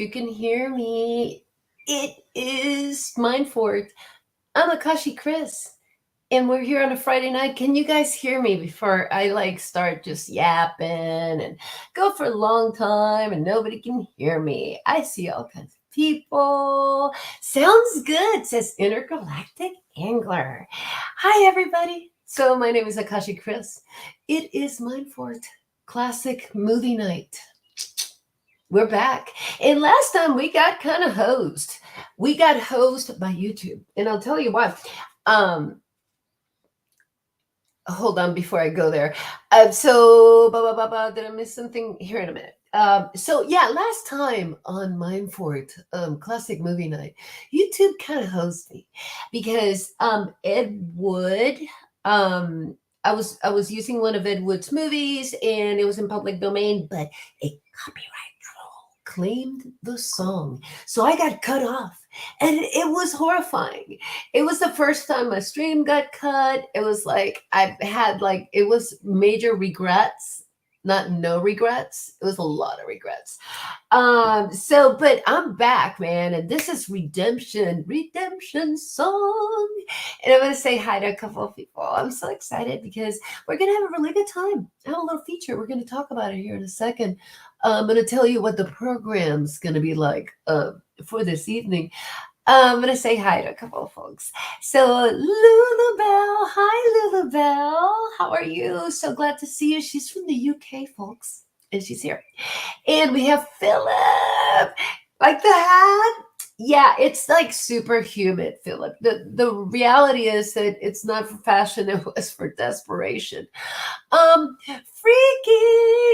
you can hear me. It is Mindforked. I'm Akashi Chris, and we're here on a Friday night. Can you guys hear me before I start just yapping and go for a long time and nobody can hear me? I see all kinds of people. Sounds good, says Intergalactic Angler. Hi, everybody. So my name is Akashi Chris. It is Mindforked Classic Movie Night. We're back. And last time we got kind of hosed. We got hosed by YouTube. And I'll tell you why. Um, Hold on before I go there. Did I miss something? Here in a minute. Last time on Mindfort Classic Movie Night, YouTube kind of hosted me because Ed Wood, I was using one of Ed Wood's movies and it was in public domain, but a copyright troll claimed the song, so I got cut off. And it was horrifying. It was the first time my stream got cut. It was like it was major regrets, not no regrets. It was a lot of regrets. But I'm back, man, and this is redemption song. And I'm gonna say hi to a couple of people. I'm so excited because we're gonna have a really good time. I have a little feature. We're gonna talk about it here in a second. I'm gonna tell you what the program's gonna be like for this evening. I'm going to say hi to a couple of folks. So, Lulabelle. Hi, Lulabelle. How are you? So glad to see you. She's from the UK, folks, and she's here. And we have Philip. Like the hat? Yeah, it's like super humid, Philip. The reality is that it's not for fashion, it was for desperation. Freaky.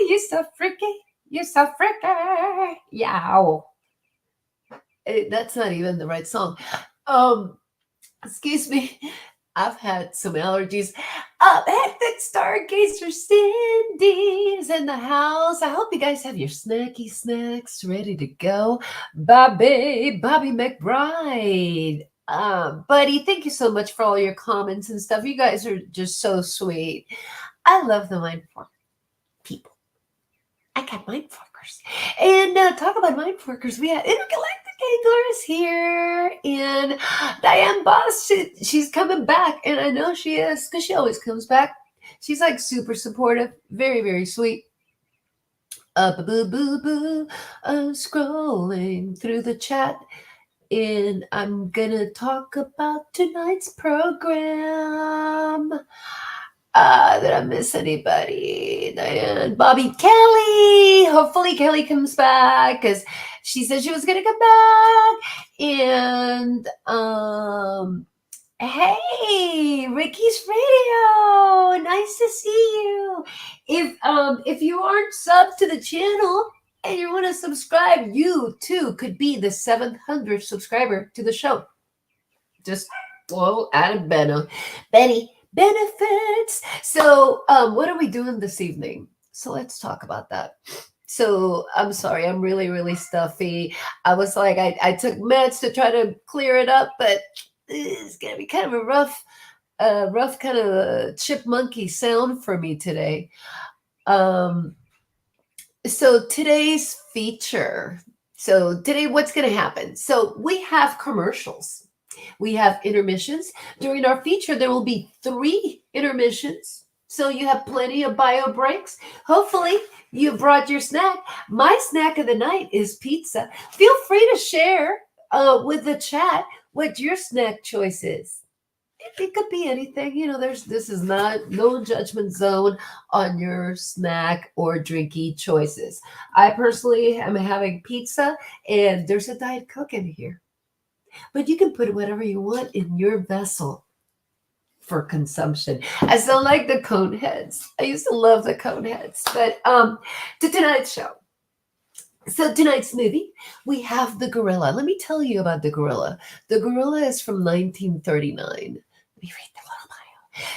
You're so freaky. You're so freaky. Yeah. That's not even the right song. Excuse me. I've had some allergies. Hectic Stargazer Cindy's in the house. I hope you guys have your snacky snacks ready to go. Bobby McBride. Buddy, thank you so much for all your comments and stuff. You guys are just so sweet. I love the Mindfork people. I got Mindforkers. And talk about Mindforkers, we have Intergalactic Angler is here, and Diane Boss, she's coming back, and I know she is, because she always comes back. She's like super supportive, very, very sweet. I'm scrolling through the chat, and I'm gonna talk about tonight's program. Did I miss anybody? Diane, Bobby, Kelly. Hopefully Kelly comes back because she said she was gonna come back. And hey, Ricky's Radio. Nice to see you. If you aren't subbed to the channel and you want to subscribe, you too could be the 700th subscriber to the show. Just add a Benny benefits. So what are we doing this evening? So let's talk about that. So I'm sorry, I'm really, really stuffy. I was like, I took meds to try to clear it up, but it's gonna be kind of a rough kind of chipmunky sound for me today. So today's feature. So today, what's gonna happen? So we have commercials. We have intermissions. During our feature, there will be 3 intermissions. So you have plenty of bio breaks. Hopefully, you brought your snack. My snack of the night is pizza. Feel free to share with the chat what your snack choice is. It could be anything. This is no judgment zone on your snack or drinky choices. I personally am having pizza, and there's a Diet Coke in here. But you can put whatever you want in your vessel for consumption. I still like the cone heads. I used to love the cone heads. But to tonight's show. So tonight's movie, we have The Gorilla. Let me tell you about The Gorilla. The Gorilla is from 1939. Let me read the little bio.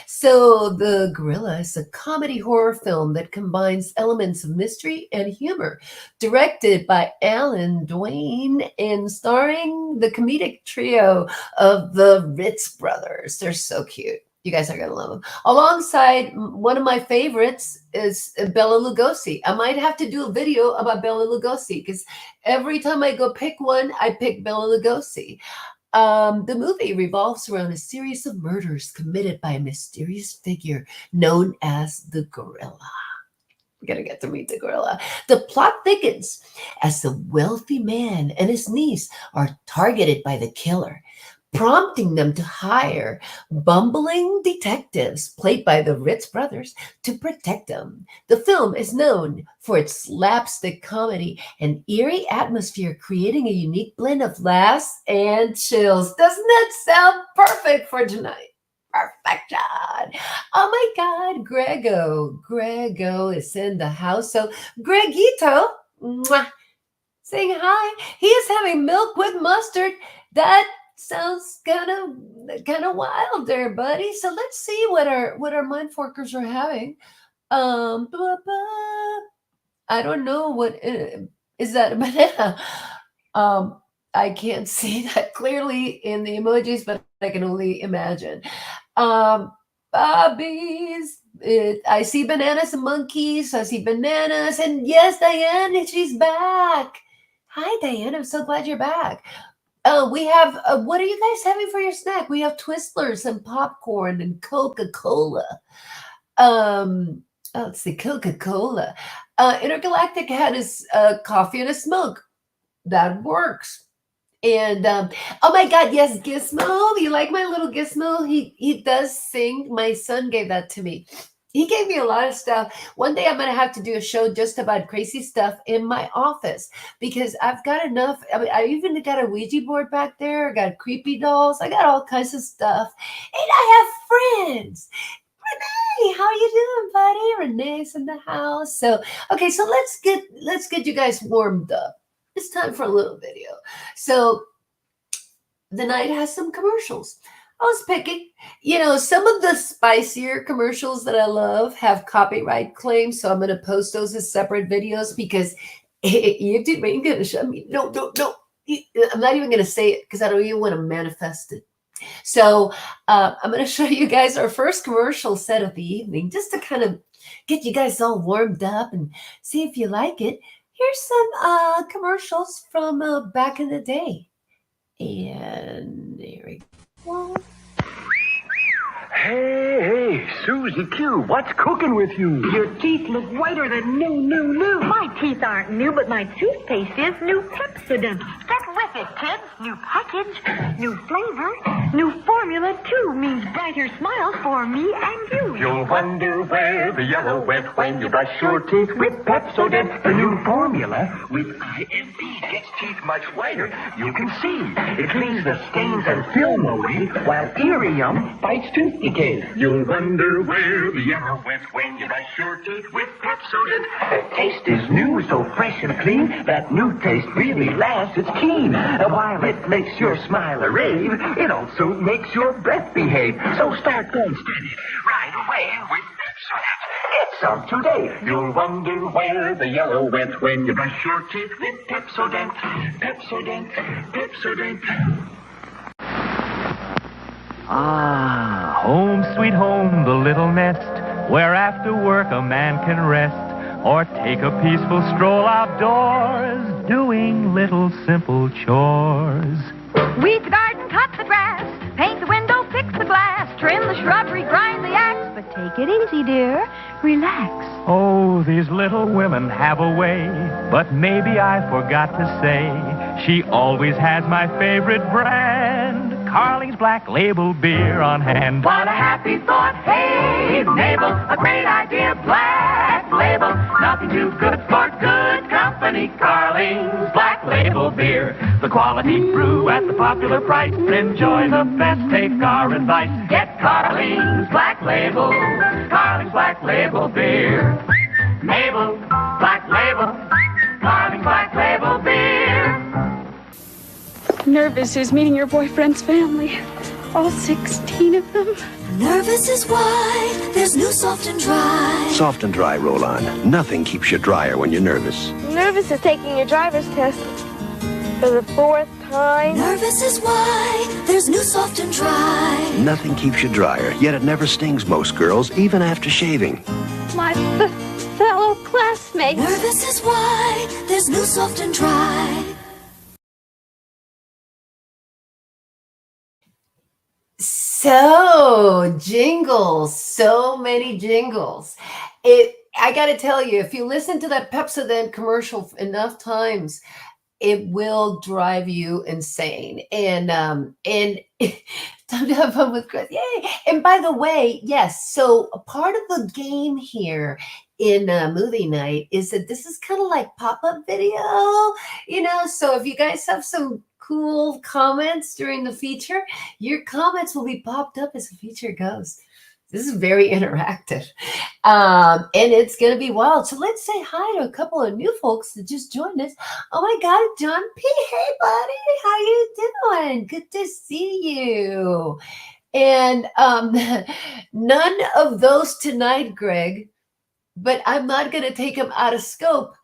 So The Gorilla is a comedy horror film that combines elements of mystery and humor, directed by Alan Dwayne and starring the comedic trio of the Ritz brothers. They're so cute. You guys are going to love him. Alongside, one of my favorites is Bela Lugosi. I might have to do a video about Bela Lugosi because every time I go pick one, I pick Bela Lugosi. The movie revolves around a series of murders committed by a mysterious figure known as the Gorilla. We're going to get to meet the gorilla. The plot thickens as the wealthy man and his niece are targeted by the killer, prompting them to hire bumbling detectives played by the Ritz brothers to protect them. The film is known for its slapstick comedy and eerie atmosphere, creating a unique blend of laughs and chills. Doesn't that sound perfect for tonight? Perfection. Oh my God, Grego is in the house. So Gregito, mwah, saying hi. He is having milk with mustard. That sounds kind of wild there, buddy. So let's see what our Mindforkers are having. I don't know what is that a banana. I can't see that clearly in the emojis, but I can only imagine. Bobbies. I see bananas and monkeys. I see bananas. And yes, Diane, she's back. Hi, Diane. I'm so glad you're back. We have, what are you guys having for your snack? We have Twizzlers and popcorn and Coca-Cola. Let's see, Coca-Cola. Intergalactic had his coffee and a smoke. That works. And oh my God, yes, Gizmo. You like my little Gizmo? He does sing. My son gave that to me. He gave me a lot of stuff. One day I'm going to have to do a show just about crazy stuff in my office because I've got enough. I mean, I even got a Ouija board back there. I got creepy dolls. I got all kinds of stuff. And I have friends. Renee, how you doing, buddy? Renee's in the house. So, okay, so let's get you guys warmed up. It's time for a little video. So the night has some commercials. I was picking, some of the spicier commercials that I love have copyright claims. So I'm going to post those as separate videos because YouTube ain't going to shut me. No. I'm not even going to say it because I don't even want to manifest it. So I'm going to show you guys our first commercial set of the evening just to kind of get you guys all warmed up and see if you like it. Here's some commercials from back in the day. And there we go. Hey, Susie Q, what's cooking with you? Your teeth look whiter than new. My teeth aren't new, but my toothpaste is new Pepsodent. Get with it, kids. New package, new flavor, new formula, too, means brighter smiles for me and you. You'll wonder where the yellow went when you brush your teeth with Pepsodent. The new formula with IMP gets teeth much whiter. You can see. It cleans the stains and film away while Irium fights tooth decay. You'll wonder where the yellow went when you brush your teeth with Pepsodent. The taste is new, so fresh and clean. That new taste really lasts, it's keen. While it makes your smile a rave, it also makes your breath behave. So start going steady right away with Pepsodent. Get some today. You'll wonder where the yellow went when you brush your teeth with Pepsodent. Pepsodent. Ah, home sweet home, the little nest, where after work a man can rest, or take a peaceful stroll outdoors, doing little simple chores. Weed the garden, cut the grass, paint the window, fix the glass, trim the shrubbery, grind the axe. But take it easy, dear. Relax. Oh, these little women have a way, but maybe I forgot to say, she always has my favorite brand, Carling's Black Label beer on hand. What a happy thought, hey, Mabel, a great idea, Black Label, nothing too good for good company, Carling's Black Label beer, the quality brew at the popular price, enjoy the best, take our advice, get Carling's Black Label beer. Mabel, Black Label, Carling's Black Label beer. Nervous is meeting your boyfriend's family. All 16 of them. Nervous is why there's new Soft and Dry. Soft and Dry roll-on. Nothing keeps you drier when you're nervous. Nervous is taking your driver's test. For the fourth time? Nervous is why there's new soft and dry. Nothing keeps you drier, yet it never stings most girls, even after shaving. My fellow classmates. Nervous is why there's new soft and dry. So jingles, so many jingles. I got to tell you, if you listen to that Pepsodent commercial enough times, it will drive you insane. And time to have fun with Chris. Yay! And by the way, yes. So a part of the game here in movie night is that this is kind of like pop-up video, So if you guys have some cool comments during the feature, your comments will be popped up as the feature goes. This is very interactive. And it's going to be wild. So let's say hi to a couple of new folks that just joined us. Oh my God, John P. Hey, buddy. How you doing? Good to see you. And none of those tonight, Greg, but I'm not going to take them out of scope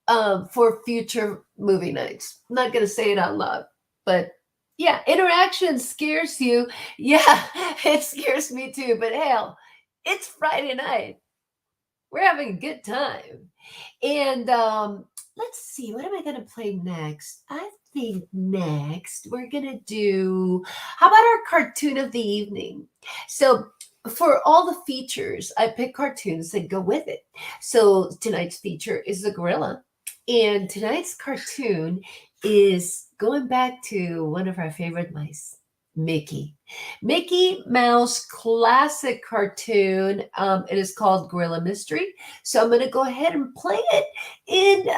for future movie nights. I'm not going to say it out loud, but yeah, interaction scares you. Yeah, it scares me too. But hell, it's Friday night. We're having a good time. And let's see, what am I going to play next? I think next we're going to do, how about our cartoon of the evening? So for all the features, I pick cartoons that go with it. So tonight's feature is the gorilla. And tonight's cartoon is going back to one of our favorite mice, Mickey. Mickey Mouse classic cartoon. It is called Gorilla Mystery. So I'm going to go ahead and play it. And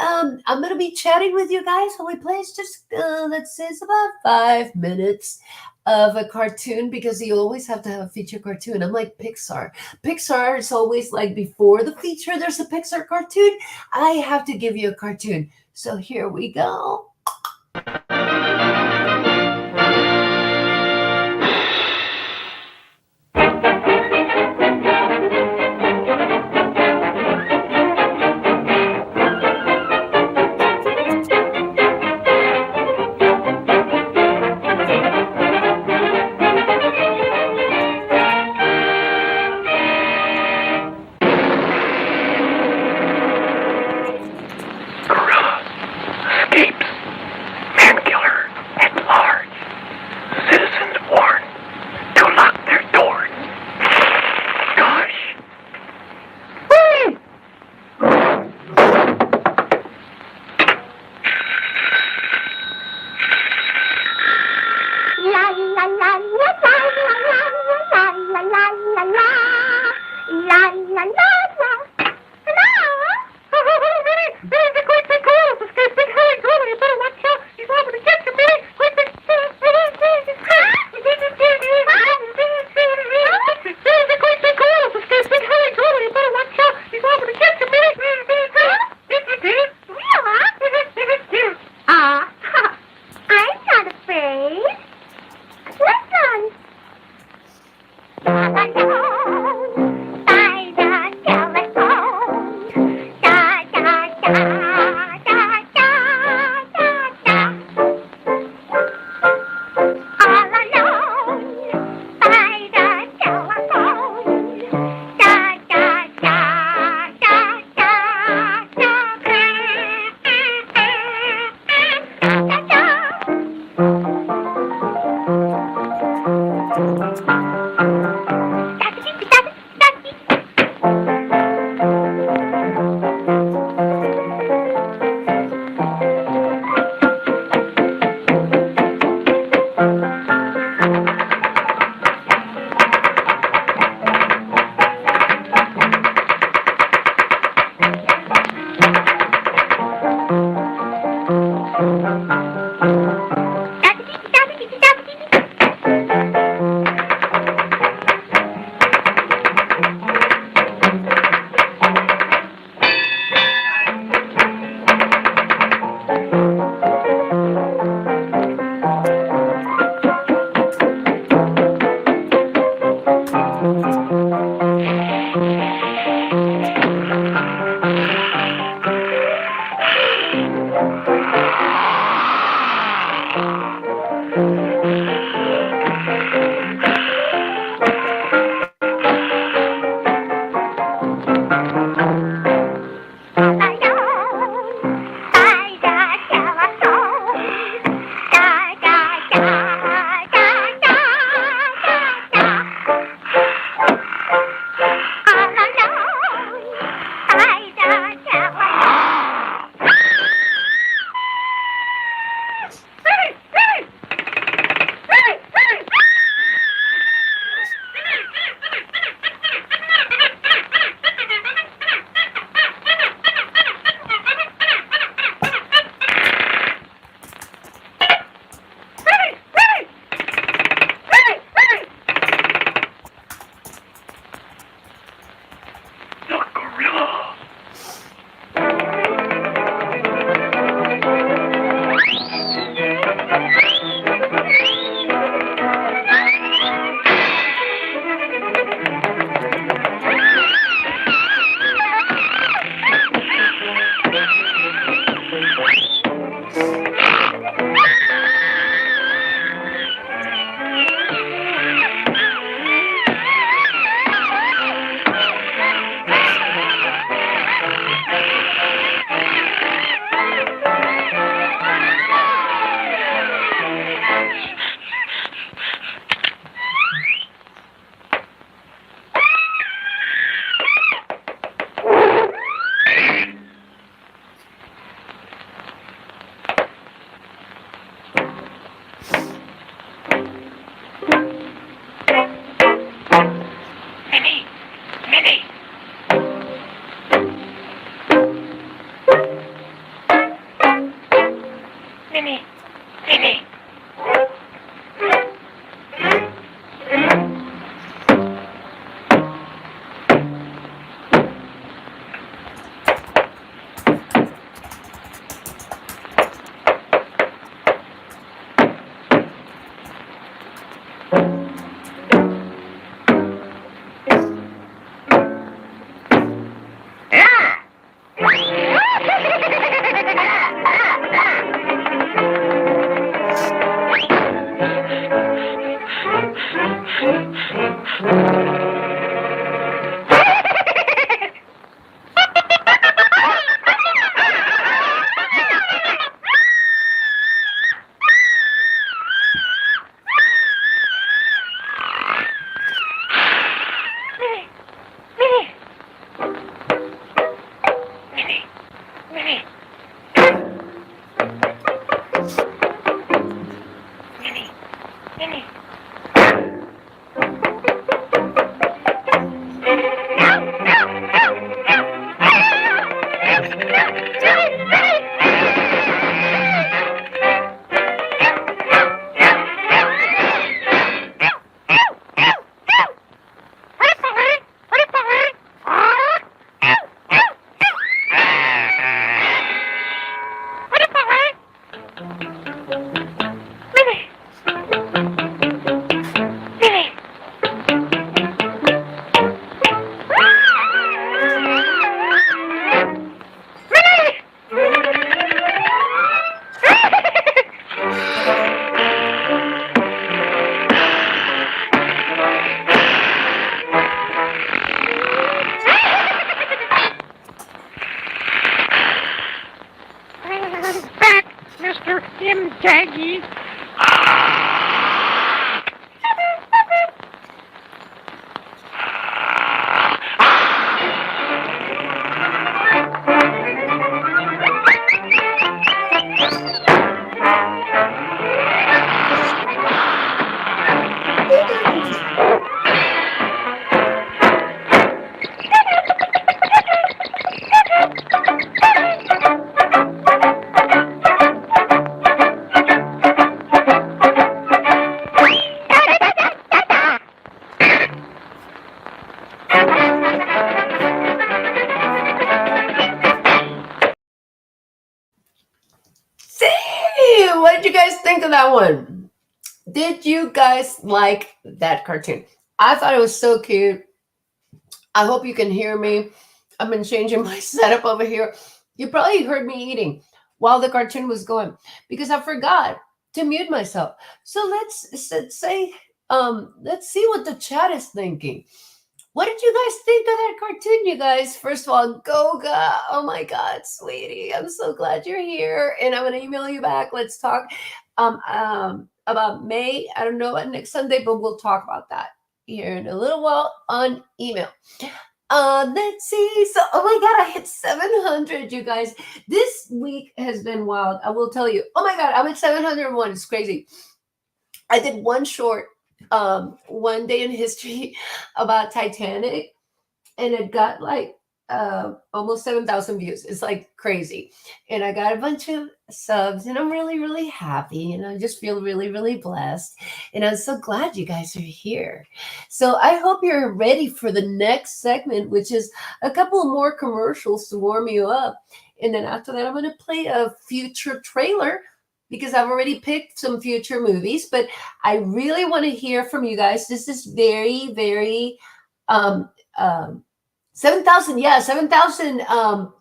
I'm going to be chatting with you guys while we play. It's just, let's say it's about 5 minutes of a cartoon because you always have to have a feature cartoon. I'm like Pixar. Pixar is always like before the feature, there's a Pixar cartoon. I have to give you a cartoon. So here we go. Minnie! Minnie! Minnie! Minnie! Back, Mr. M. Daggy. See, what did you guys think of that one? Did you guys like that cartoon? I thought it was so cute. I hope you can hear me. I've been changing my setup over here. You probably heard me eating while the cartoon was going because I forgot to mute myself. So let's see what the chat is thinking. What did you guys think of that cartoon, you guys? First of all, Goga. Oh my God, sweetie. I'm so glad you're here. And I'm going to email you back. Let's talk about May. I don't know about next Sunday, but we'll talk about that here in a little while on email. Let's see. So, oh my God, I hit 700, you guys. This week has been wild. I will tell you. Oh my God, I'm at 701. It's crazy. I did one short, one day in history about Titanic, and it got like almost 7,000 views. It's like crazy. And I got a bunch of subs, and I'm really, really happy. And I just feel really, really blessed. And I'm so glad you guys are here. So I hope you're ready for the next segment, which is a couple more commercials to warm you up. And then after that, I'm going to play a future trailer because I've already picked some future movies, but I really want to hear from you guys. This is very, very 7,000, 7,000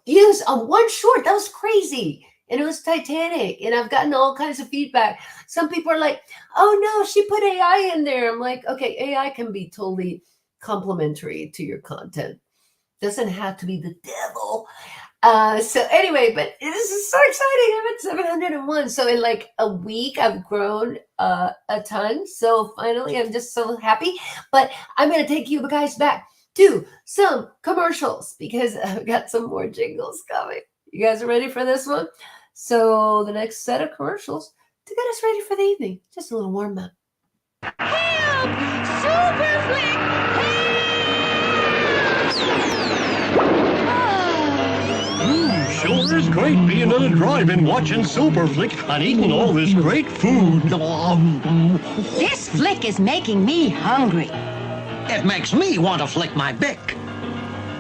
views on one short. That was crazy. And it was Titanic. And I've gotten all kinds of feedback. Some people are like, oh no, she put AI in there. I'm like, okay, AI can be totally complementary to your content. Doesn't have to be the devil. So anyway, but this is so exciting. I'm at 701. So in like a week, I've grown a ton. So finally, I'm just so happy. But I'm going to take you guys back to some commercials because I've got some more jingles coming. You guys are ready for this one? So the next set of commercials to get us ready for the evening. Just a little warm up. Help! Super Flick! Sure is great being at a drive-in watching Super Flick and eating all this great food. This flick is making me hungry. It makes me want to flick my bick.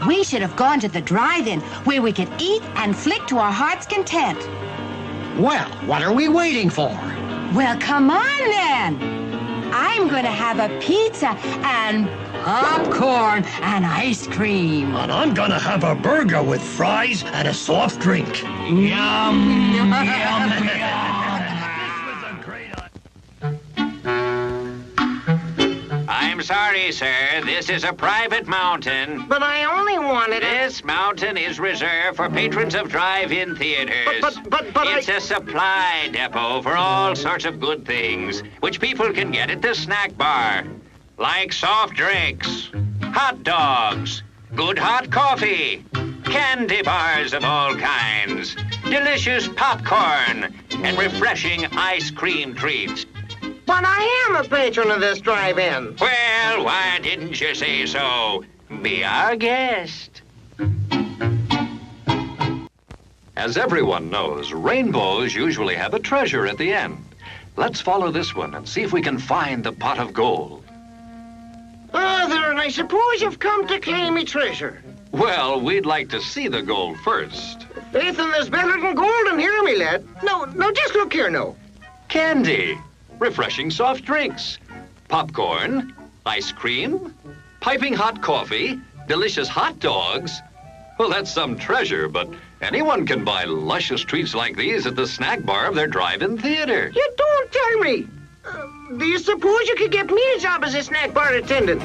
We should have gone to the drive-in where we could eat and flick to our heart's content. Well, what are we waiting for? Well, come on then. I'm going to have a pizza and popcorn and ice cream. And I'm gonna have a burger with fries and a soft drink. Yum, yum, yum. I'm sorry, sir. This is a private mountain. But I only wanted it. This mountain is reserved for patrons of drive-in theaters. But it's a supply depot for all sorts of good things, which people can get at the snack bar. Like soft drinks, hot dogs, good hot coffee, candy bars of all kinds, delicious popcorn, and refreshing ice cream treats. But I am a patron of this drive-in. Well, why didn't you say so? Be our guest. As everyone knows, rainbows usually have a treasure at the end. Let's follow this one and see if we can find the pot of gold. Ah, there, and I suppose you've come to claim me treasure. Well, we'd like to see the gold first. Faith in this better than gold, and hear me, lad. No, just look here, no. Candy, refreshing soft drinks, popcorn, ice cream, piping hot coffee, delicious hot dogs. Well, that's some treasure, but anyone can buy luscious treats like these at the snack bar of their drive-in theater. You don't tell me. Do you suppose you could get me a job as a snack bar attendant?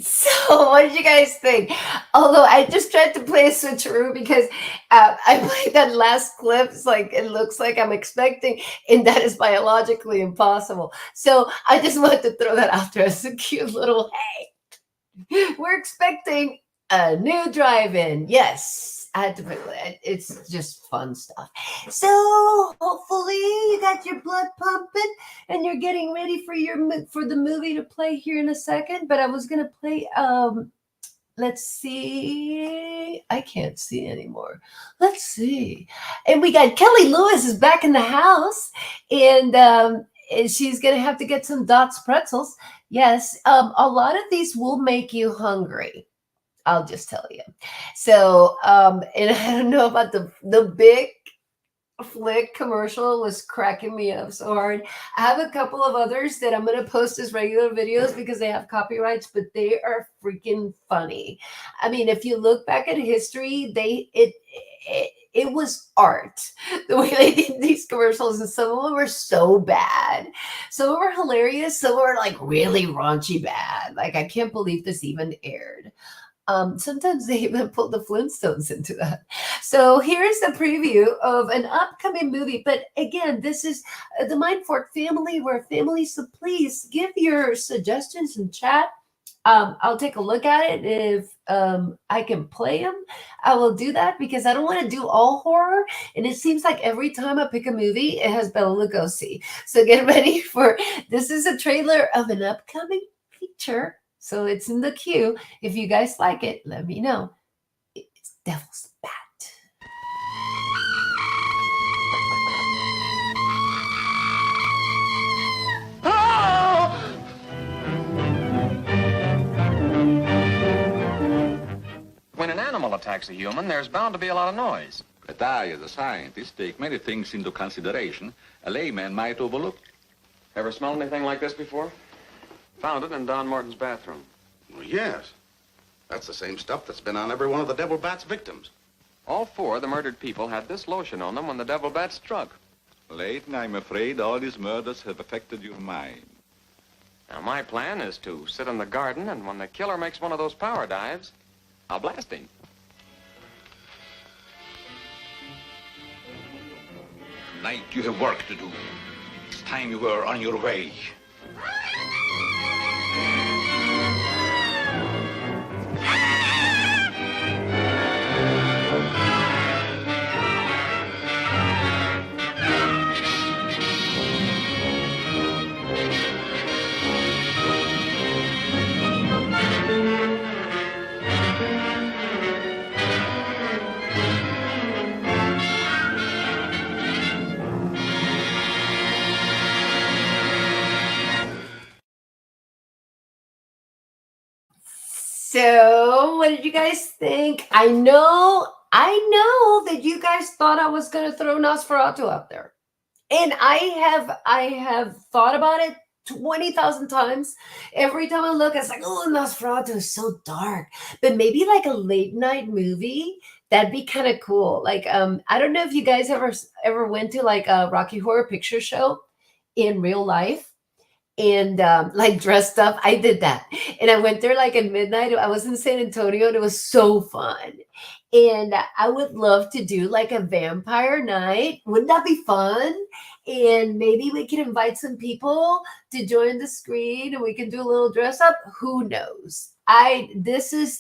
So, what did you guys think? Although I just tried to play a switcheroo because I played that last clip. It's like it looks like I'm expecting, and that is biologically impossible. So I just wanted to throw that out there as a cute little hey. We're expecting a new drive-in. Yes. I had to put it. It's just fun stuff. So hopefully you got your blood pumping and you're getting ready for the movie to play here in a second. But I was gonna play. Let's see. I can't see anymore. Let's see. And we got Kelly Lewis is back in the house, and she's gonna have to get some Dots pretzels. Yes. A lot of these will make you hungry. I'll just tell you. So, and I don't know about the big flick commercial was cracking me up so hard. I have a couple of others that I'm going to post as regular videos because they have copyrights, but they are freaking funny. I mean, if you look back at history, it was art the way they did these commercials, and some of them were so bad. Some were hilarious. Some were like really raunchy bad. Like, I can't believe this even aired. Sometimes they even pull the Flintstones into that. So here's the preview of an upcoming movie. But again, this is the Mindforked family. We're a family, so please give your suggestions in chat. I'll take a look at it. If I can play them, I will do that because I don't want to do all horror. And it seems like every time I pick a movie, it has Bela Lugosi. So get ready for this is a trailer of an upcoming feature. So it's in the queue. If you guys like it, let me know. It's Devil's Bat. When an animal attacks a human, there's bound to be a lot of noise. But I, as a scientist, take many things into consideration a layman might overlook. Ever smelled anything like this before? Found it in Don Morton's bathroom. Well, yes. That's the same stuff that's been on every one of the Devil Bat's victims. All four of the murdered people had this lotion on them when the devil bat struck. Layton, I'm afraid all these murders have affected your mind. Now, my plan is to sit in the garden, and when the killer makes one of those power dives, I'll blast him. Tonight you have work to do. It's time you were on your way. So, what did you guys think? I know that you guys thought I was going to throw Nosferatu out there. And I have thought about it 20,000 times. Every time I look, it's like, oh, Nosferatu is so dark. But maybe like a late night movie, that'd be kind of cool. Like, I don't know if you guys ever went to like a Rocky Horror Picture Show in real life. And like dressed up. I did that. And I went there like at midnight. I was in San Antonio and it was so fun. And I would love to do like a vampire night. Wouldn't that be fun? And maybe we can invite some people to join the screen and we can do a little dress up. Who knows? This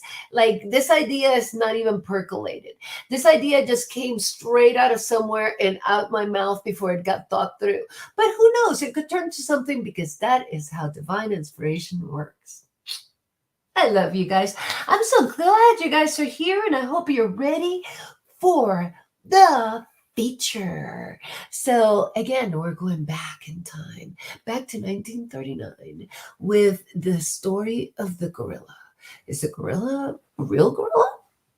idea is not even percolated. This idea just came straight out of somewhere and out my mouth before it got thought through. But who knows? It could turn into something because that is how divine inspiration works. I love you guys. I'm so glad you guys are here and I hope you're ready for the feature. So again, we're going back in time, back to 1939 with the story of the gorilla. Is the gorilla a real gorilla?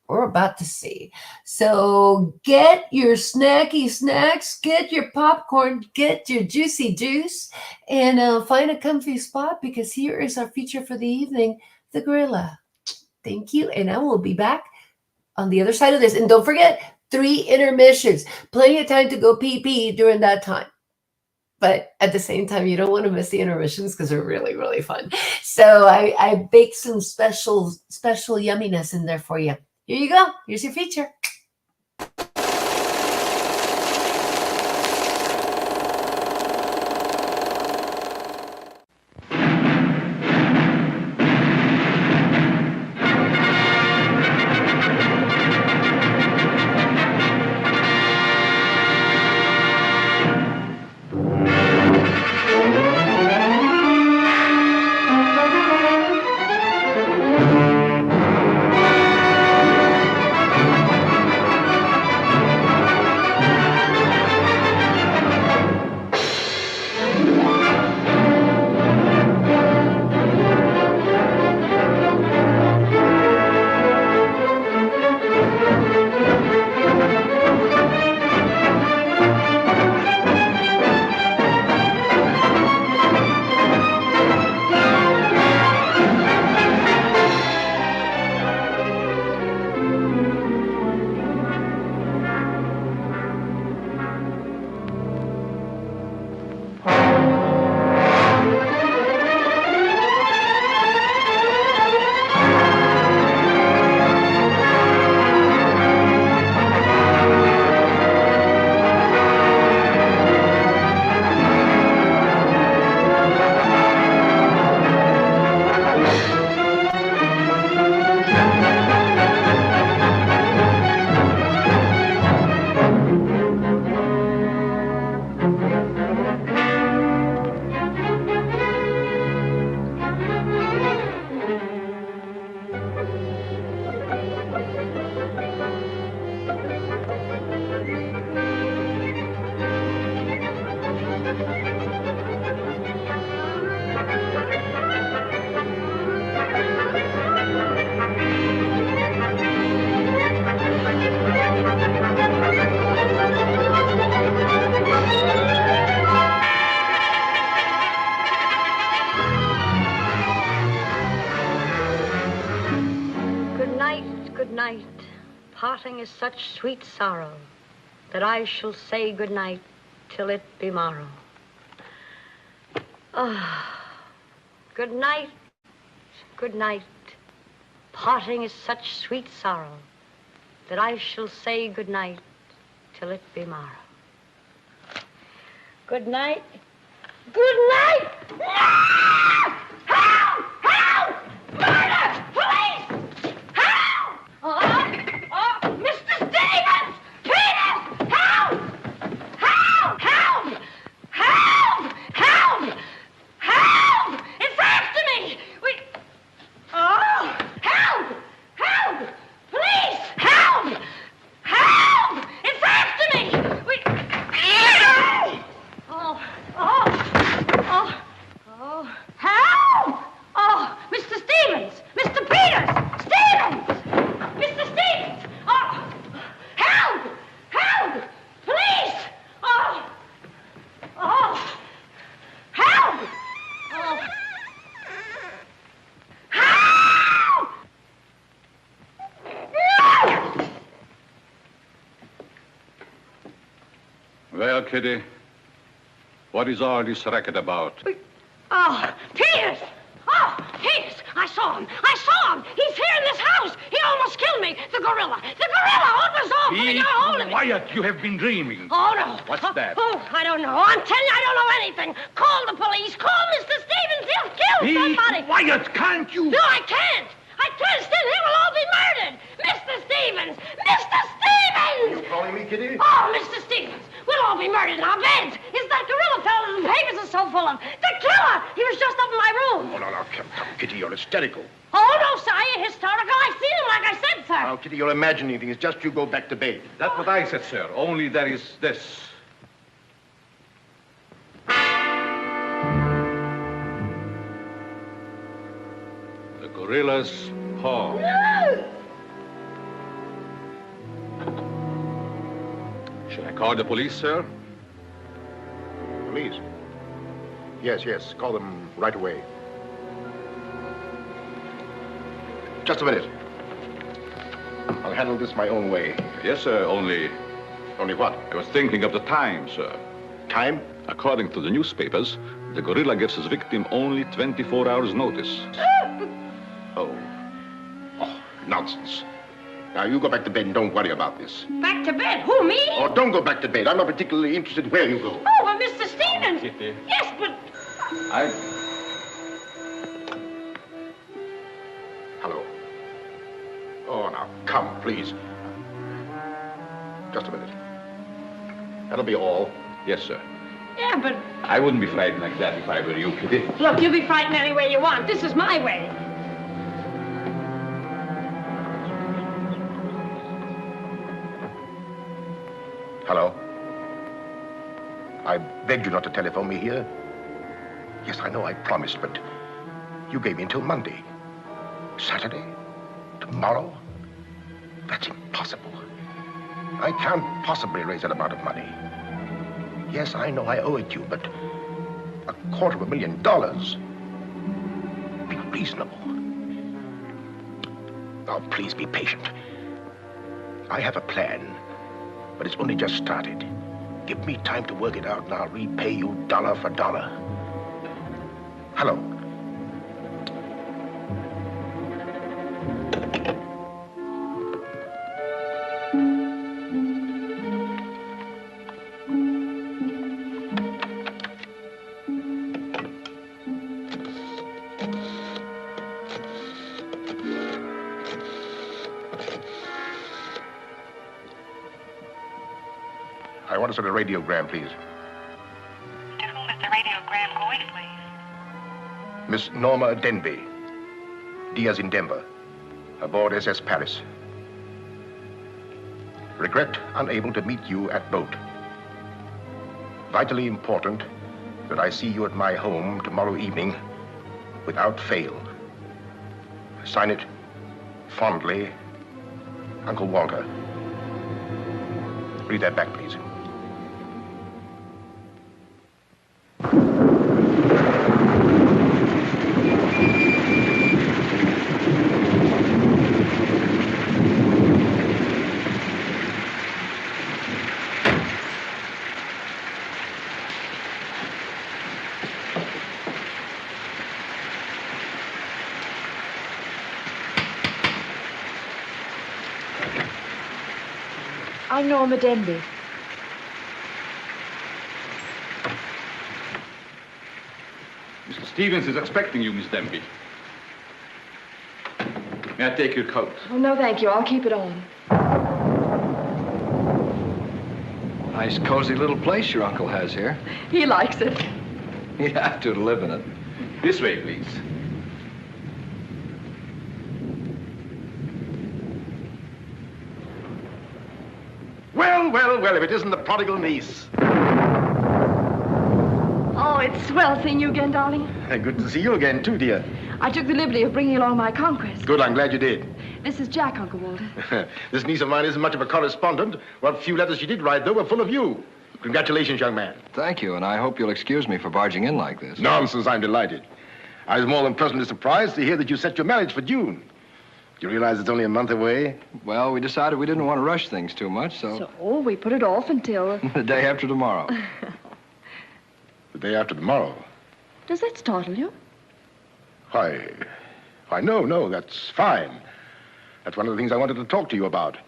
We're about to see. So get your snacky snacks, get your popcorn, get your juicy juice, and find a comfy spot because here is our feature for the evening, the gorilla. Thank you, and I will be back on the other side of this. And don't forget, 3 intermissions. Plenty of time to go pee during that time. But at the same time, you don't want to miss the intermissions because they're really, really fun. So I baked some special yumminess in there for you. Here you go. Here's your feature. Parting is such sweet sorrow that I shall say good night till it be morrow. Good night, good night. Parting is such sweet sorrow that I shall say good night till it be morrow. Good night. Good night! No! Help! Help! Murder! Police! Help! Mr. Stevens! Peters! Help! Help! Help! Help! Help! Help! It's after me! Help! Help! Police! Help! Help! It's after me! Help! Oh, Mr. Stevens! Mr. Peters! Stevens! Mr. Stevens! Oh, help! Help! Police! Oh! Help! Oh! Help! Well, Kitty, what is all this racket about? Oh, Peters! Oh, Peters! I saw him! I saw him! He's here in this house! He almost killed me! The gorilla! The gorilla! Oh, it was awful! He got a hold of me! Quiet, you have been dreaming. Oh, no. What's that? Oh, I don't know. I'm telling you, I don't know anything. Call the police. Call Mr. Stevens. He'll kill somebody. Quiet, can't you? No, I can't. I can't. Still, he will all be murdered. Mr. Stevens! Mr. Stevens! You calling me, Kitty? Oh, Mr. Stevens! We'll all be murdered in our beds. It's that gorilla fellow the papers are so full of. The killer! He was just up in my room. Oh, no, come, Kitty, you're hysterical. Oh, no, sir, you're historical. I've seen him like I said, sir. Now, Kitty, you're imagining things. Just you go back to bed. That's what I said, sir. Only there is this. The gorilla's paw. No! Shall I call the police, sir? Police? Yes. Call them right away. Just a minute. I'll handle this my own way. Yes, sir, only... Only what? I was thinking of the time, sir. Time? According to the newspapers, the gorilla gives his victim only 24 hours' notice. Oh, nonsense. Now, you go back to bed and don't worry about this. Back to bed? Who, me? Oh, don't go back to bed. I'm not particularly interested where you go. Oh, well, Mr. Stevens. Kitty. Yes, but... Hello. Oh, now, come, please. Just a minute. That'll be all. Yes, sir. Yeah, but... I wouldn't be frightened like that if I were you, Kitty. Look, you be frightened any way you want. This is my way. Hello? I begged you not to telephone me here. Yes, I know I promised, but you gave me until Monday. Saturday? Tomorrow? That's impossible. I can't possibly raise that amount of money. Yes, I know I owe it you, but $250,000. Be reasonable. Now, please be patient. I have a plan, but it's only just started. Give me time to work it out, and I'll repay you dollar for dollar. Hello. I want to send a radiogram, please. To whom is the radiogram going, please? Miss Norma Denby, Diaz in Denver, aboard SS Paris. Regret unable to meet you at boat. Vitally important that I see you at my home tomorrow evening without fail. Sign it fondly, Uncle Walter. Read that back, please. I'm Norma Denby. Mr. Stevens is expecting you, Miss Denby. May I take your coat? Oh, no, thank you. I'll keep it on. Nice, cozy little place your uncle has here. He likes it. You have to live in it. This way, please. Well, if it isn't the prodigal niece. Oh, it's swell seeing you again, darling. Good to see you again, too, dear. I took the liberty of bringing along my conquest. Good, I'm glad you did. This is Jack, Uncle Walter. This niece of mine isn't much of a correspondent. What few letters she did write, though, were full of you. Congratulations, young man. Thank you, and I hope you'll excuse me for barging in like this. Nonsense, I'm delighted. I was more than pleasantly surprised to hear that you set your marriage for June. Do you realize it's only a month away? Well, we decided we didn't want to rush things too much, so... So we put it off until... the day after tomorrow. The day after tomorrow? Does that startle you? Why, no, that's fine. That's one of the things I wanted to talk to you about.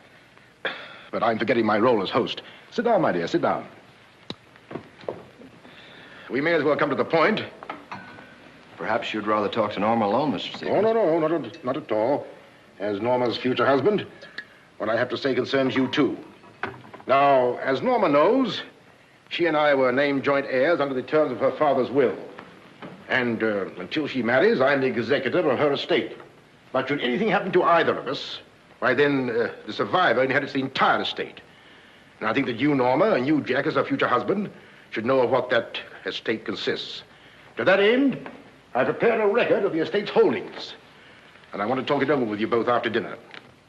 But I'm forgetting my role as host. Sit down, my dear, sit down. We may as well come to the point. Perhaps you'd rather talk to Norma alone, Mr. Stevens. Oh, no, not at all. As Norma's future husband, what I have to say concerns you, too. Now, as Norma knows, she and I were named joint heirs under the terms of her father's will. And until she marries, I'm the executor of her estate. But should anything happen to either of us, why then the survivor inherits the entire estate. And I think that you, Norma, and you, Jack, as her future husband, should know of what that estate consists. To that end, I prepared a record of the estate's holdings. And I want to talk it over with you both after dinner.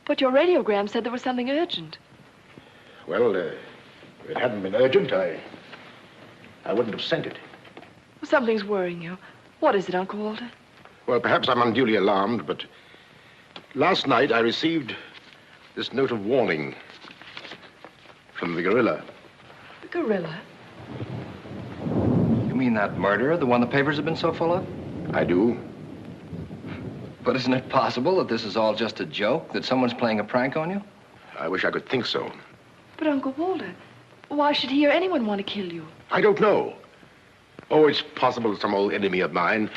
But your radiogram said there was something urgent. Well, if it hadn't been urgent, I wouldn't have sent it. Something's worrying you. What is it, Uncle Walter? Well, perhaps I'm unduly alarmed, but last night I received this note of warning from the gorilla. The gorilla? You mean that murderer, the one the papers have been so full of? I do. But isn't it possible that this is all just a joke, that someone's playing a prank on you? I wish I could think so. But, Uncle Walter, why should he or anyone want to kill you? I don't know. Oh, it's possible that some old enemy of mine,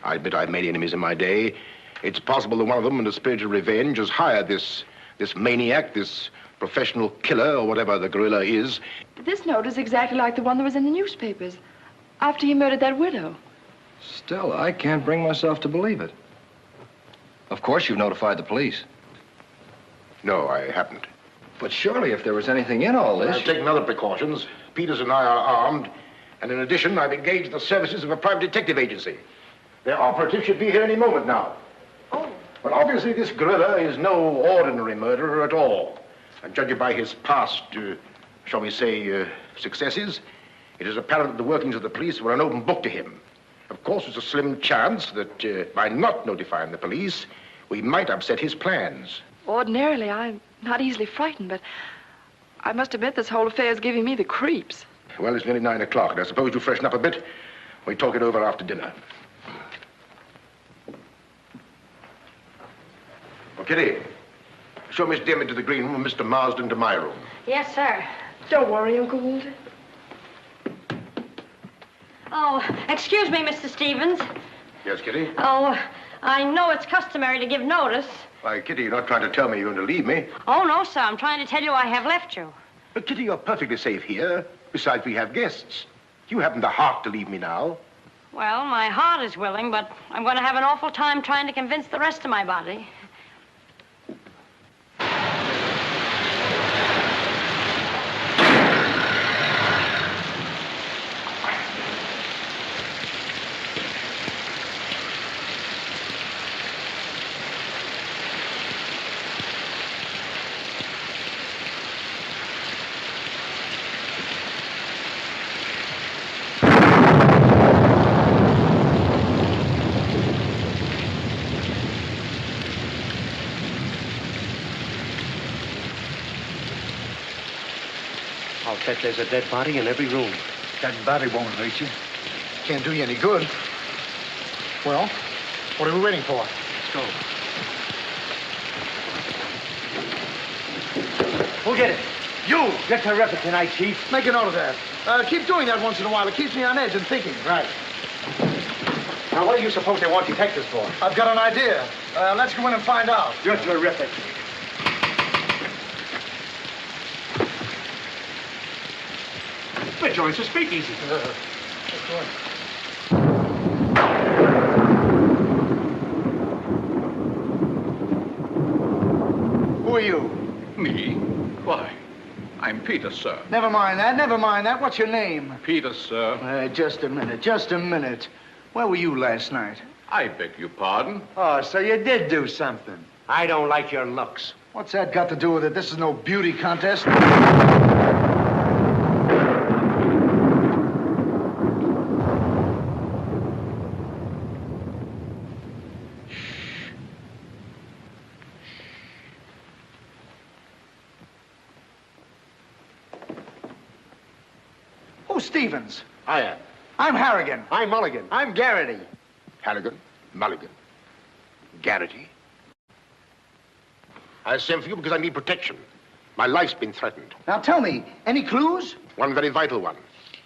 I admit I've made enemies in my day, it's possible that one of them, in a spirit of revenge, has hired this maniac, this professional killer, or whatever the gorilla is. This note is exactly like the one that was in the newspapers after he murdered that widow. Still, I can't bring myself to believe it. Of course you've notified the police. No, I haven't. But surely if there was anything in all this... I've taken other precautions. Peters and I are armed. And in addition, I've engaged the services of a private detective agency. Their operative should be here any moment now. Oh. But obviously this gorilla is no ordinary murderer at all. And judging by his past, shall we say, successes, it is apparent that the workings of the police were an open book to him. Of course, there's a slim chance that by not notifying the police, we might upset his plans. Ordinarily, I'm not easily frightened, but I must admit this whole affair is giving me the creeps. Well, it's nearly 9 o'clock, and I suppose you freshen up a bit. We talk it over after dinner. Oh, Kitty, show Miss Dim into the green room and Mr. Marsden to my room. Yes, sir. Don't worry, Uncle Walter. Oh, excuse me, Mr. Stevens. Yes, Kitty? Oh, I know it's customary to give notice. Why, Kitty, you're not trying to tell me you're going to leave me. Oh, no, sir. I'm trying to tell you I have left you. But, Kitty, you're perfectly safe here. Besides, we have guests. You haven't the heart to leave me now. Well, my heart is willing, but I'm going to have an awful time trying to convince the rest of my body. I'll bet there's a dead body in every room. That body won't hurt you. Can't do you any good. Well, what are we waiting for? Let's go. We'll get it. You! You're terrific tonight, Chief. Make a note of that. Keep doing that once in a while. It keeps me on edge and thinking. Right. Now, what do you suppose they want detectives for? I've got an idea. Let's go in and find out. You're terrific. The joint's a speakeasy. Who are you? Me? Why? I'm Peter, sir. Never mind that. What's your name? Peter, sir. Just a minute. Where were you last night? I beg your pardon? Oh, so you did do something. I don't like your looks. What's that got to do with it? This is no beauty contest. Who's Stevens? I am. I'm Harrigan. I'm Mulligan. I'm Garrity. Harrigan, Mulligan, Garrity. I sent for you because I need protection. My life's been threatened. Now tell me, any clues? One very vital one.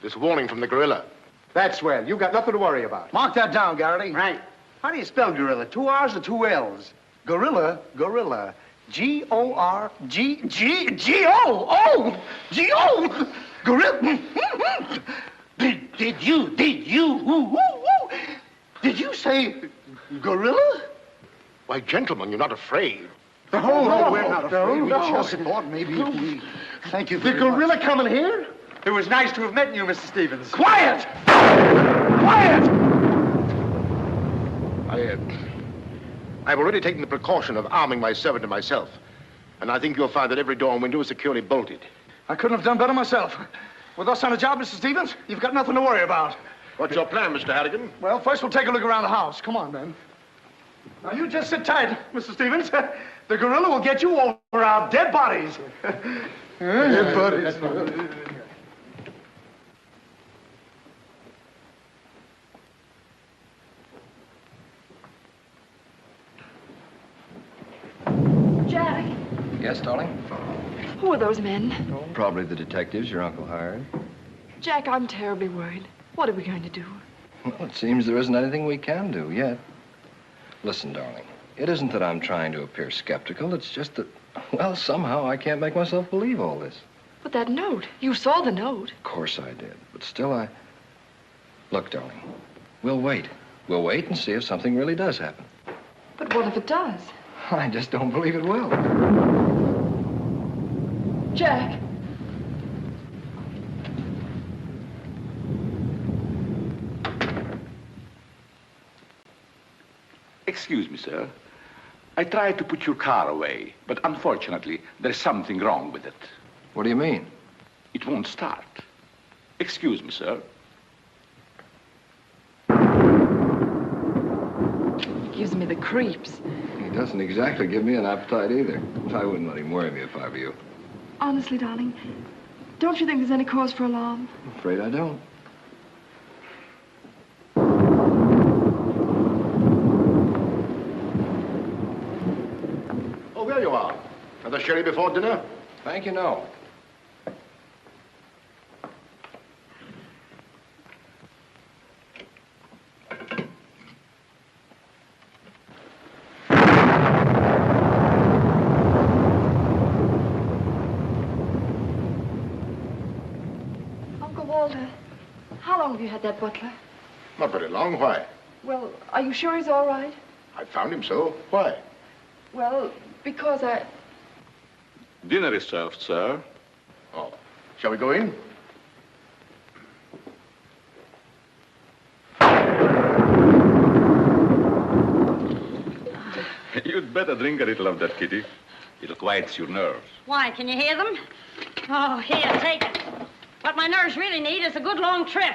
This warning from the gorilla. That's swell. You've got nothing to worry about. Mark that down, Garrity. Right. How do you spell gorilla? 2 R's or 2 L's? Gorilla. G-O-R-G-G-G-O. G-O. Gorilla. Did you say gorilla? Why, gentlemen, you're not afraid. No, we're not afraid. We just thought maybe if we... Thank you very much. The gorilla coming here? It was nice to have met you, Mr. Stevens. Quiet! I've already taken the precaution of arming my servant and myself. And I think you'll find that every door and window is securely bolted. I couldn't have done better myself. With us on the job, Mr. Stevens, you've got nothing to worry about. What's your plan, Mr. Harrigan? Well, first we'll take a look around the house. Come on, then. Now, you just sit tight, Mr. Stevens. The gorilla will get you over our dead bodies. Dead bodies. Jack, Yes, darling? who are those men? Probably the detectives your uncle hired. Jack, I'm terribly worried. What are we going to do? Well, it seems there isn't anything we can do yet. Listen, darling, it isn't that I'm trying to appear skeptical. It's just that, well, somehow I can't make myself believe all this. But that note, you saw the note. Of course I did, but still Look, darling, we'll wait. We'll wait and see if something really does happen. But what if it does? I just don't believe it will. Jack. Excuse me, sir. I tried to put your car away, but unfortunately, there's something wrong with it. What do you mean? It won't start. Excuse me, sir. Gives me the creeps. He doesn't exactly give me an appetite either. I wouldn't let him worry me if I were you. Honestly, darling, don't you think there's any cause for alarm? I'm afraid I don't. Oh, there you are. Another sherry before dinner? Thank you, no. Uncle Walter, how long have you had that butler? Not very long. Why? Well, are you sure he's all right? I found him so. Why? Well, because I... Dinner is served, sir. Oh. Shall we go in? You'd better drink a little of that, Kitty. It'll quiet your nerves. Why, can you hear them? Oh, here, take it. What my nerves really need is a good long trip.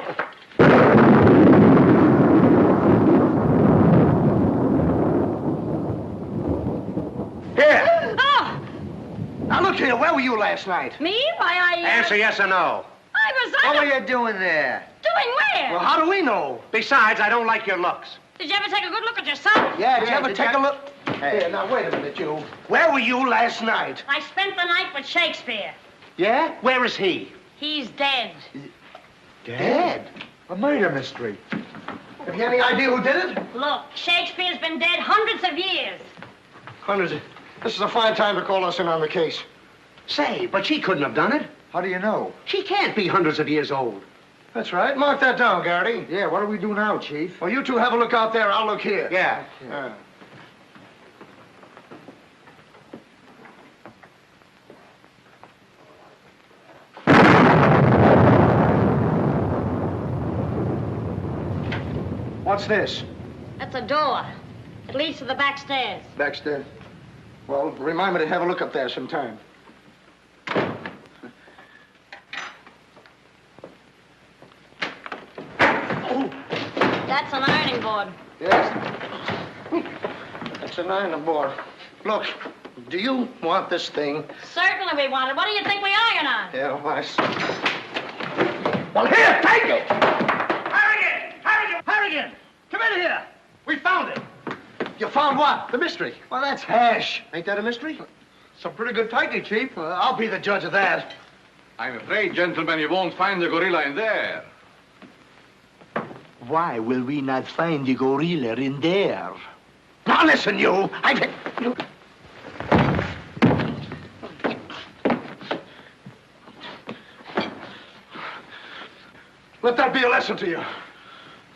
Here! Oh! Now, look here, where were you last night? Me? Why, Answer yes or no. I was... What were you doing there? Doing where? Well, how do we know? Besides, I don't like your looks. Did you ever take a good look at yourself? Yeah, did you ever take a look? Here, now, wait a minute, you. Where were you last night? I spent the night with Shakespeare. Yeah? Where is he? He's dead. Dead? A murder mystery. Have you any idea who did it? Look, Shakespeare's been dead hundreds of years. Hundreds of... This is a fine time to call us in on the case. Say, but she couldn't have done it. How do you know? She can't be hundreds of years old. That's right. Mark that down, Garrity. Yeah, what do we do now, Chief? Well, you two have a look out there. I'll look here. Yeah. What's this? That's a door. It leads to the back stairs. Backstairs. Well, remind me to have a look up there sometime. That's an ironing board. Yes. That's an ironing board. Look, do you want this thing? Certainly we want it. What do you think we iron on? Yeah, well, I see. Well, here, take it! Harrigan! Come in here! We found it. You found what? The mystery. Well, that's hash. Ain't that a mystery? Some pretty good fighting, Chief. I'll be the judge of that. I'm afraid, gentlemen, you won't find the gorilla in there. Why will we not find the gorilla in there? Now listen, you! Let that be a lesson to you.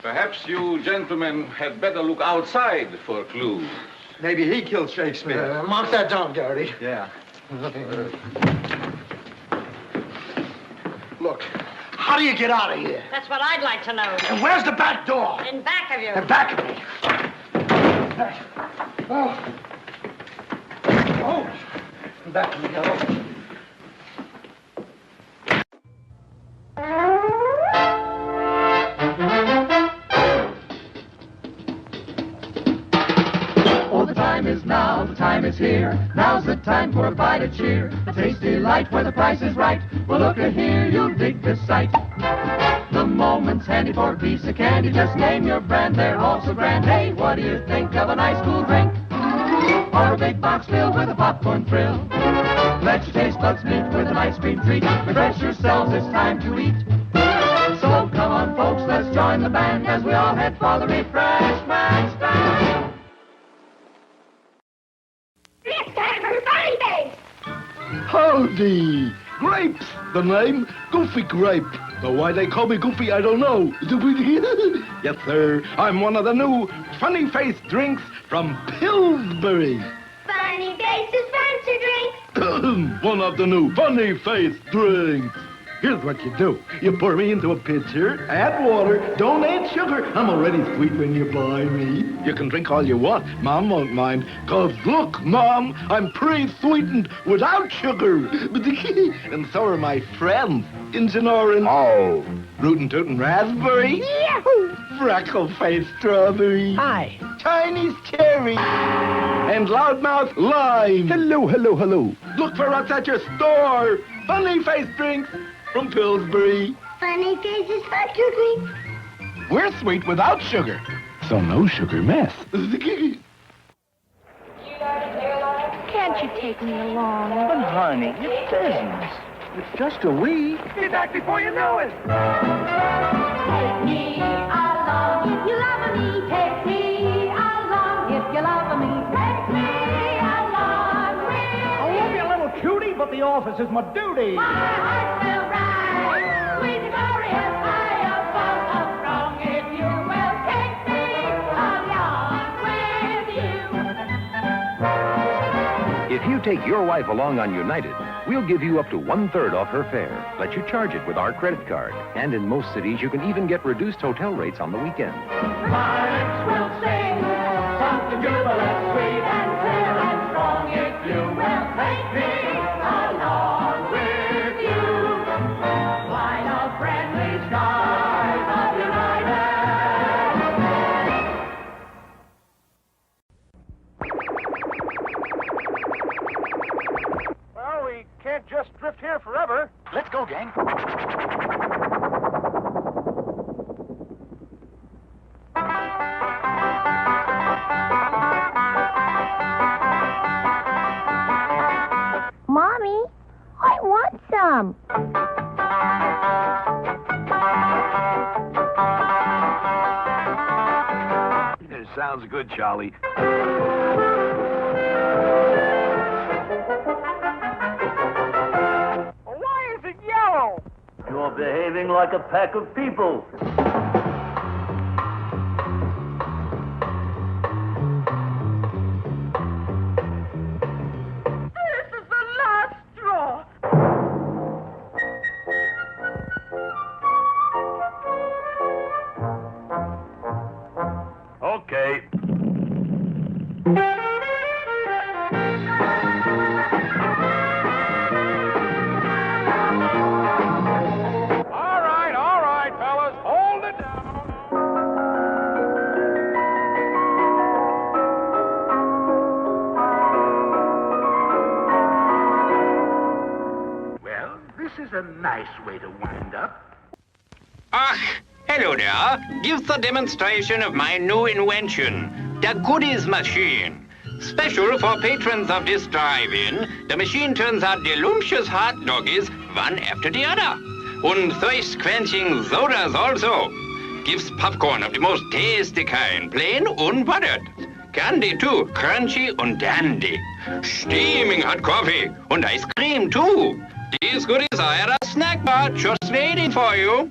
Perhaps you gentlemen had better look outside for clues. Maybe he killed Shakespeare. Mark that down, Garrity. Yeah. Look, how do you get out of here? That's what I'd like to know. And where's the back door? In back of you. In back of me. In back of me, hello. Now, the time is here. Now's the time for a bite of cheer. A tasty light where the price is right. Well, look at here, you'll dig the sight. The moment's handy for a piece of candy. Just name your brand, they're all so grand. Hey, what do you think of a nice cool drink? Or a big box filled with a popcorn thrill? Let your taste buds meet with an ice cream treat. Refresh yourselves, it's time to eat. So come on, folks, let's join the band as we all head for the refreshment stand. It's time for Funny Days! Howdy! Grapes, the name. Goofy Grape. Though why they call me Goofy, I don't know. Yes, sir. I'm one of the new funny-faced drinks from Pillsbury. Funny Faces Fancy Drink! One of the new funny-faced drinks. Here's what you do. You pour me into a pitcher, add water, don't add sugar. I'm already sweet when you buy me. You can drink all you want. Mom won't mind. 'Cause look, Mom, I'm pre-sweetened without sugar. And so are my friends. Injun Orange. Oh. Rootin' Tootin' Raspberry. Yahoo! Freckle-faced Strawberry. Hi. Chinese Cherry. And Loudmouth Lime. Hello, hello, hello. Look for us at your store. Funny-faced drinks. From Pillsbury. Funny Faces Fancy Drink! We're sweet without sugar, so no sugar mess. Can't you take me along? But, honey, it's business. It's just a week. Be back before you know it! Take me along if you love me. Take me along if you love me. Take me along with I love you, little cutie, but the office is my duty. my heart will rise with glorious high above a throng if you will take me along with you. If you take your wife along on United, we'll give you up to 1/3 off her fare. Let you charge it with our credit card. And in most cities, you can even get reduced hotel rates on the weekend. My lips will sing something jubilant, sweet and clear and strong if you will take me along with you. Fly the friendly skies of United. Well, we can't just drift here forever. Let's go, gang. Mommy, I want some. Sounds good, Charlie. Why is it yellow? You're behaving like a pack of people. This is the last straw. Okay. All right, fellas. Hold it down. Well, this is a nice way to wind up. Ah, hello there. Give the demonstration of my new invention, the Goodies Machine. Special for patrons of this drive-in, the machine turns out delicious hot doggies one after the other. And thirst-quenching sodas also. Gives popcorn of the most tasty kind, plain unbuttered. Candy too, crunchy and dandy. Steaming hot coffee and ice cream too. These goodies are at a snack bar just waiting for you.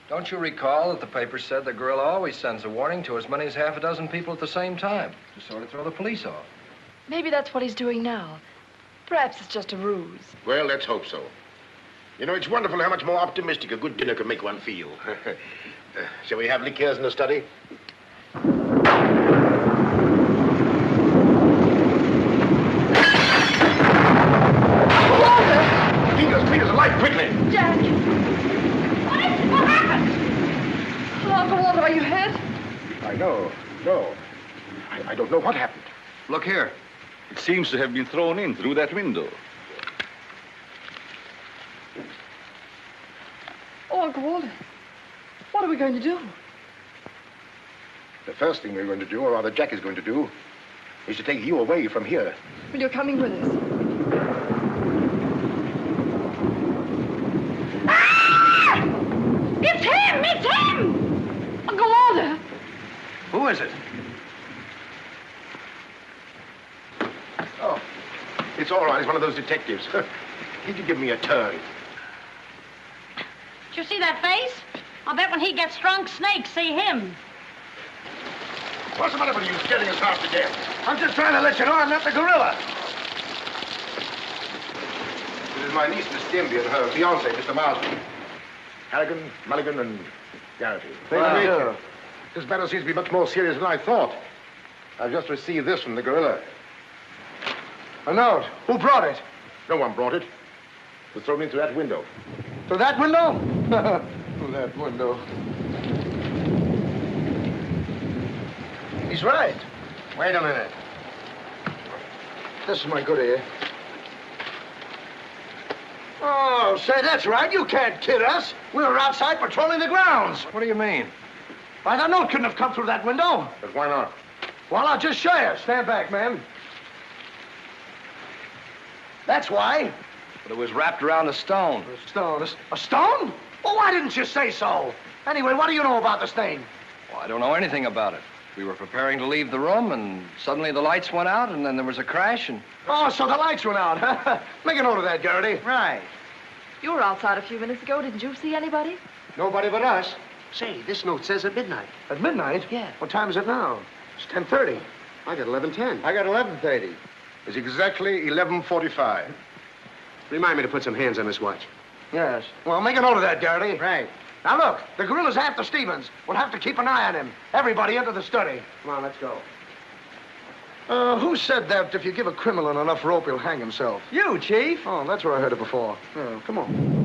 Don't you recall that the paper said the gorilla always sends a warning to as many as half a dozen people at the same time to sort of throw the police off? Maybe that's what he's doing now. Perhaps it's just a ruse. Well, let's hope so. You know, it's wonderful how much more optimistic a good dinner can make one feel. Shall we have liqueurs in the study? Peter's alive, quickly! Jack! What happened? Oh, Uncle Walter, are you hurt? I know. No. I don't know what happened. Look here. It seems to have been thrown in through that window. Oh, Uncle Walter, what are we going to do? The first thing we're going to do, or rather Jack is going to do, is to take you away from here. Well, you're coming with us. Ah! It's him! It's him! Uncle Walter! Who is it? Oh, it's all right. It's one of those detectives. He could give me a turn. Did you see that face? I'll bet when he gets drunk, snakes see him. What's the matter with you scaring us half to death? I'm just trying to let you know I'm not the gorilla. This is my niece, Miss Stimby, and her fiancé, Mr. Marsden. Harrigan, Mulligan, and Garrity. Thank you. This matter seems to be much more serious than I thought. I've just received this from the gorilla. A note. Who brought it? No one brought it. It was thrown in through that window. Through that window? Through that window. He's right. Wait a minute. This is my goodie. Oh, say, that's right. You can't kid us. We were outside patrolling the grounds. What do you mean? Why, that note couldn't have come through that window. But why not? Well, I'll just show you. Stand back, man. That's why. But it was wrapped around a stone. A stone? A stone? Well, why didn't you say so? Anyway, what do you know about this thing? Well, I don't know anything about it. We were preparing to leave the room, and suddenly the lights went out, and then there was a crash, and... Oh, so the lights went out. Make a note of that, Garrity. Right. You were outside a few minutes ago. Didn't you see anybody? Nobody but us. Say, this note says at midnight. At midnight? Yeah. What time is it now? It's 10:30. I got 11:10. I got 11:30. It's exactly 11:45. Remind me to put some hands on this watch. Yes. Well, make a note of that, Garrity. Right. Now, look, the gorilla's after Stevens. We'll have to keep an eye on him. Everybody into the study. Come on, let's go. Who said that if you give a criminal enough rope, he'll hang himself? You, Chief. Oh, that's where I heard it before. Oh, come on.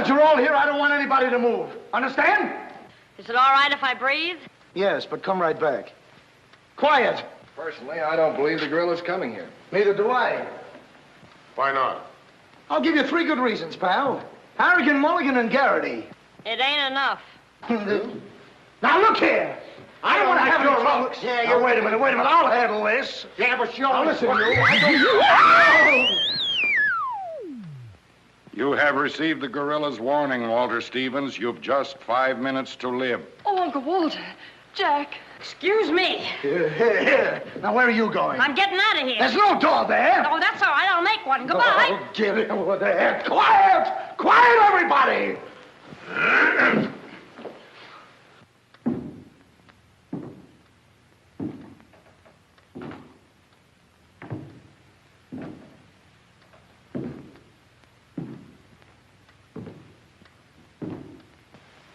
that you're all here, I don't want anybody to move. Understand? Is it all right if I breathe? Yes, but come right back. Quiet. Personally, I don't believe the gorilla's coming here. Neither do I. Why not? I'll give you 3 good reasons, pal. Harrigan, Mulligan, and Garrity. It ain't enough. Now look here. I don't want to have your looks. Yeah, wait a minute. I'll handle this. Yeah, but you Now listen, You have received the gorilla's warning, Walter Stevens. You've just 5 minutes to live. Oh, Uncle Walter. Jack. Excuse me. Here. Now, where are you going? I'm getting out of here. There's no door there. Oh, that's all right. I'll make one. Goodbye. Oh, get it over there. Quiet! Quiet, everybody!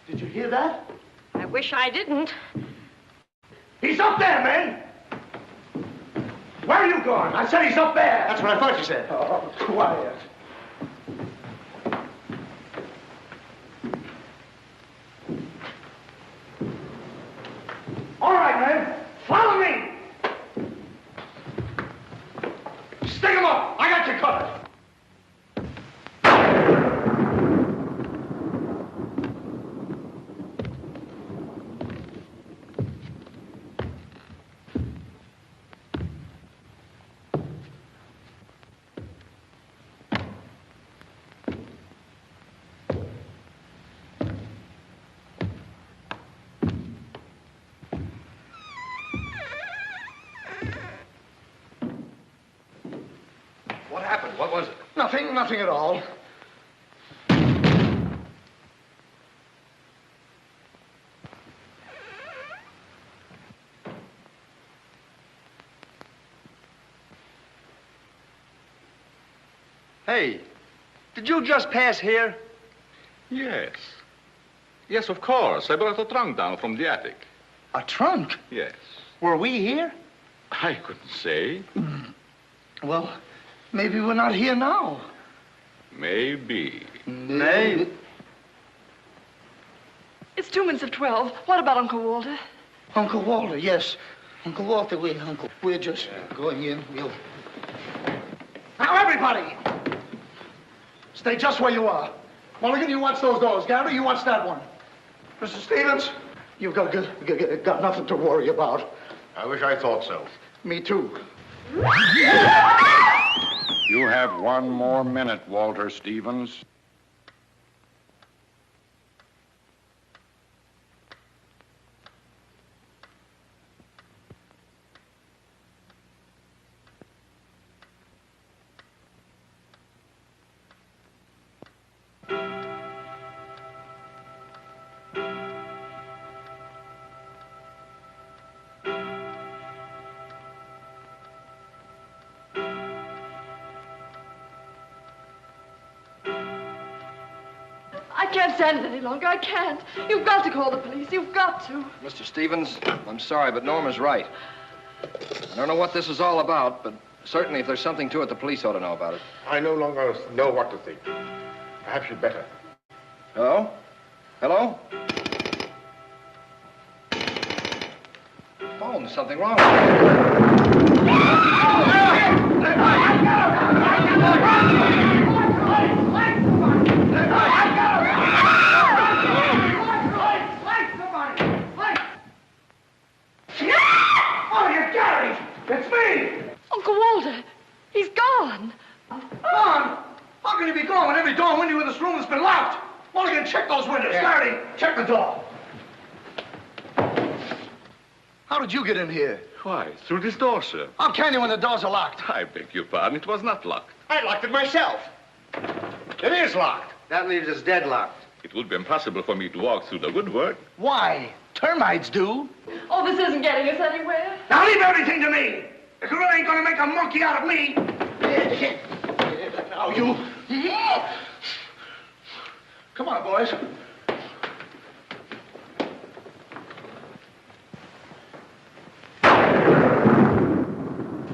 Did you hear that? I wish I didn't. He's up there, man! Where are you going? I said he's up there. That's what I thought you said. Oh, quiet. All right, man. Follow me. Stick him up. I got you covered. What happened? What was it? Nothing at all. Hey, did you just pass here? Yes. Yes, of course. I brought a trunk down from the attic. A trunk? Yes. Were we here? I couldn't say. Well, maybe we're not here now. Maybe. Maybe. It's 2 minutes of 12. What about Uncle Walter? Uncle Walter, yes. Uncle Walter, we're just going in. Now, everybody! Stay just where you are. Mulligan, you watch those doors. Gary, you watch that one. Mr. Stevens, you've got nothing to worry about. I wish I thought so. Me too. You have 1 more minute, Walter Stevens. I can't stand it any longer. I can't. You've got to call the police. You've got to. Mr. Stevens, I'm sorry, but Norma's right. I don't know what this is all about, but certainly if there's something to it, the police ought to know about it. I no longer know what to think. Perhaps you'd better. Hello? Hello? Phone, there's something wrong with It's me! Uncle Walter, he's gone. Gone? How can he be gone when every door and window in this room has been locked? Mulligan, check those windows. Gary, check the door. How did you get in here? Why, through this door, sir. How can you when the doors are locked? I beg your pardon, it was not locked. I locked it myself. It is locked. That leaves us deadlocked. It would be impossible for me to walk through the woodwork. Why? Termites do. Oh, this isn't getting us anywhere. Now leave everything to me. The gorilla ain't gonna make a monkey out of me. Now you. Come on, boys.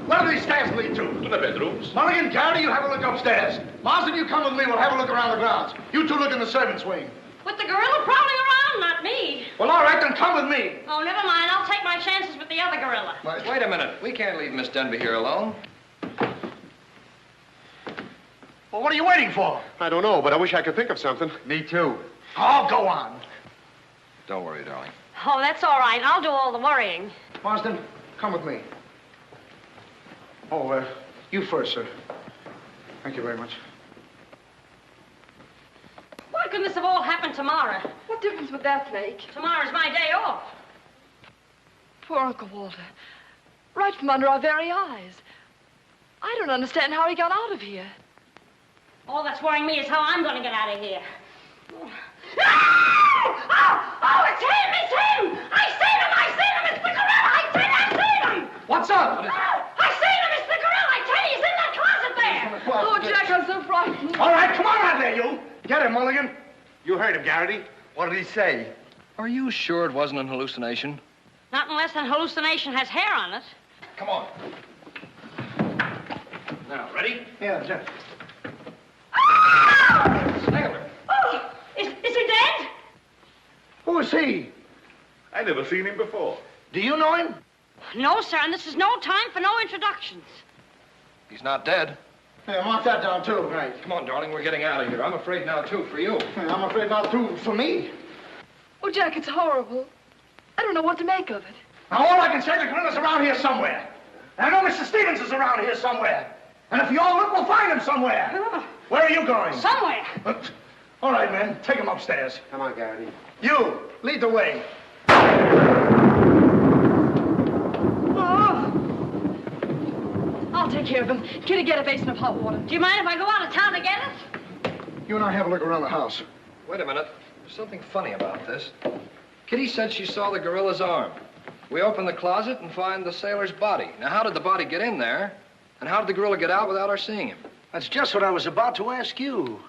Let Where do these stairs lead to? To the bedrooms. Mulligan, Gary, you have a look upstairs. Marsden, you come with me. We'll have a look around the grounds. You two look in the servants' wing. With the gorilla prowling around, not me. Well, all right, then come with me. Oh, never mind. I'll take my chances with the other gorilla. Wait a minute. We can't leave Miss Denby here alone. Well, what are you waiting for? I don't know, but I wish I could think of something. Me too. Oh, go on. Don't worry, darling. Oh, that's all right. I'll do all the worrying. Marsden, come with me. Oh, you first, sir. Thank you very much. Why couldn't this have all happened tomorrow? What difference would that make? Tomorrow's my day off. Poor Uncle Walter. Right from under our very eyes. I don't understand how he got out of here. All that's worrying me is how I'm going to get out of here. Oh, it's him! It's him! I seen him! I seen him! It's the gorilla! I seen him! What's up? I seen him! It's the gorilla! I tell you, he's in that closet there! Oh, Jack, I'm so frightened. All right, come on out there, you. Get him, Mulligan. You heard him, Garrity. What did he say? Are you sure it wasn't an hallucination? Not unless an hallucination has hair on it. Come on. Now, ready? Yeah, Jeff. Sailor. Oh, is he dead? Who is he? I never seen him before. Do you know him? No, sir, and this is no time for no introductions. He's not dead. Yeah, mark that down, too. Right. Come on, darling, we're getting out of here. I'm afraid now, too, for you. Yeah, I'm afraid not, too, for me. Oh, Jack, it's horrible. I don't know what to make of it. Now, all I can say, the gorilla's around here somewhere. And I know Mr. Stevens is around here somewhere. And if you all look, we'll find him somewhere. Where are you going? Somewhere. All right, men, take him upstairs. Come on, Garrity. You, lead the way. I'll take care of him. Kitty, get a basin of hot water. Do you mind if I go out of town to get it? You and I have a look around the house. Wait a minute. There's something funny about this. Kitty said she saw the gorilla's arm. We open the closet and find the sailor's body. Now, how did the body get in there? And how did the gorilla get out without our seeing him? That's just what I was about to ask you.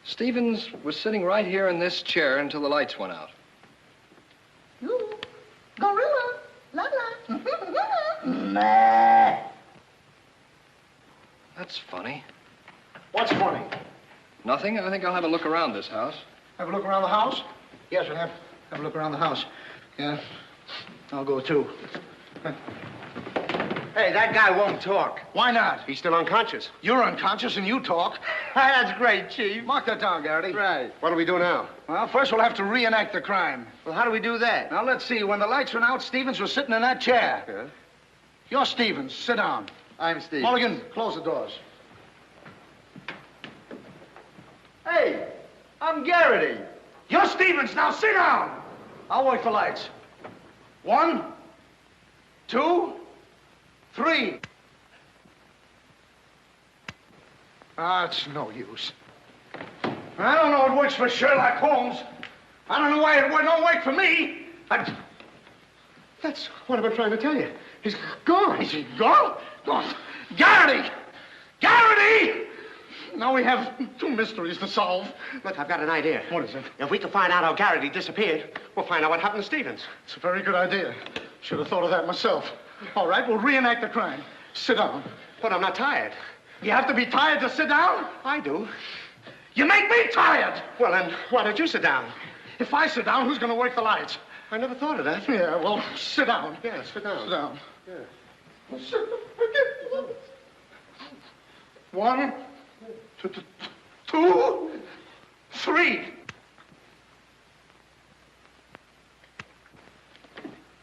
Stevens was sitting right here in this chair until the lights went out. You, gorilla, la la. That's funny. What's funny? Nothing. I think I'll have a look around this house. Have a look around the house? Yes, we'll have a look around the house. Yeah, I'll go too. Hey, that guy won't talk. Why not? He's still unconscious. You're unconscious and you talk. That's great, Chief. Mark that down, Garrity. Right. What do we do now? Well, first we'll have to reenact the crime. Well, how do we do that? Now, let's see. When the lights went out, Stevens was sitting in that chair. Yeah. You're Stevens. Sit down. I'm Steve. Mulligan, close the doors. Hey, I'm Garrity. You're Stevens. Now sit down. I'll wait for lights. 1, 2, 3. Ah, it's no use. I don't know it works for Sherlock Holmes. I don't know why it don't work for me. That's what I've been trying to tell you. He's gone. Is he gone? Gone. Garrity! Garrity! Now we have 2 mysteries to solve. Look, I've got an idea. What is it? If we can find out how Garrity disappeared, we'll find out what happened to Stevens. It's a very good idea. Should have thought of that myself. All right, we'll reenact the crime. Sit down. But I'm not tired. You have to be tired to sit down? I do. You make me tired! Well, then, why don't you sit down? If I sit down, who's going to work the lights? I never thought of that. Yeah, well, sit down. Yeah, sit down. Sit down. Yeah. 1, 2, 3.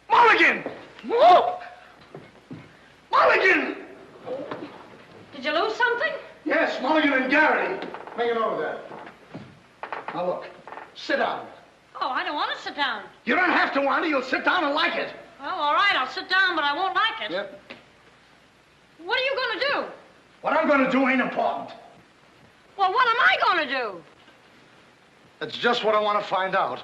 Mulligan! Whoa! Mulligan! Did you lose something? Yes, Mulligan and Garrity. Make a note of that. Now look, sit down. Oh, I don't want to sit down. You don't have to want to. You'll sit down and like it. Well, all right, I'll sit down, but I won't like it. Yep. What are you going to do? What I'm going to do ain't important. Well, what am I going to do? That's just what I want to find out.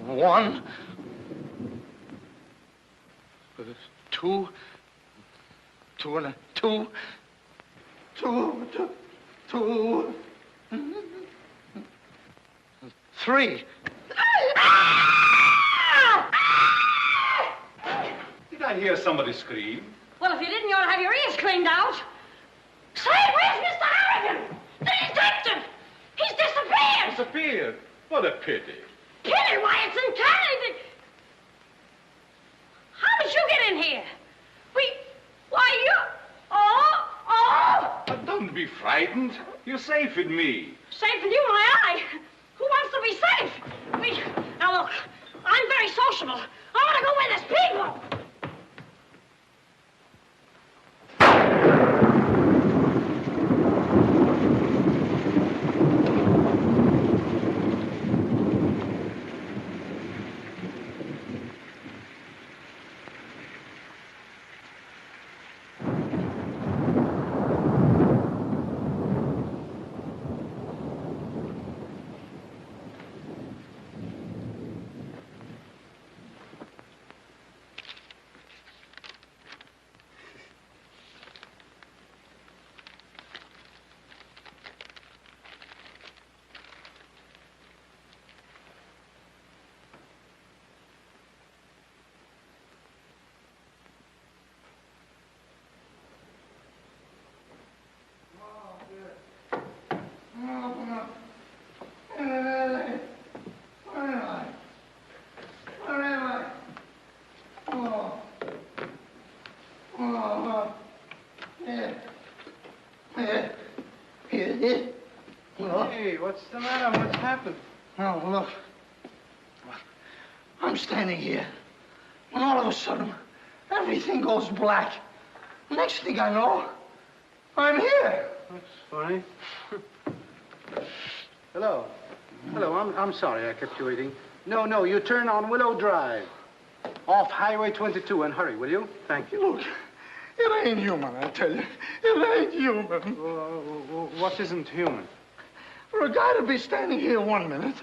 One, 2, 2 and a 2, 2. 2, 3. Did I hear somebody scream? Well, if you didn't, you ought to have your ears cleaned out. Say, where's Mr. Harrigan? The detective! He's disappeared! Disappeared? What a pity. Pity? Why, it's uncanny. How did you get in here? Why, you... Oh! But don't be frightened. You're safe with me. Safe in you, my eye. Who wants to be safe? Now, look, I'm very sociable. I want to go where there's people. Hey, what's the matter? What's happened? Oh, look. I'm standing here, and all of a sudden, everything goes black. Next thing I know, I'm here. That's funny. Hello. Hello, I'm sorry I kept you waiting. No, you turn on Willow Drive. Off Highway 22, and hurry, will you? Thank you. Look, it ain't human, I tell you. It ain't human. What isn't human? For a guy to be standing here 1 minute,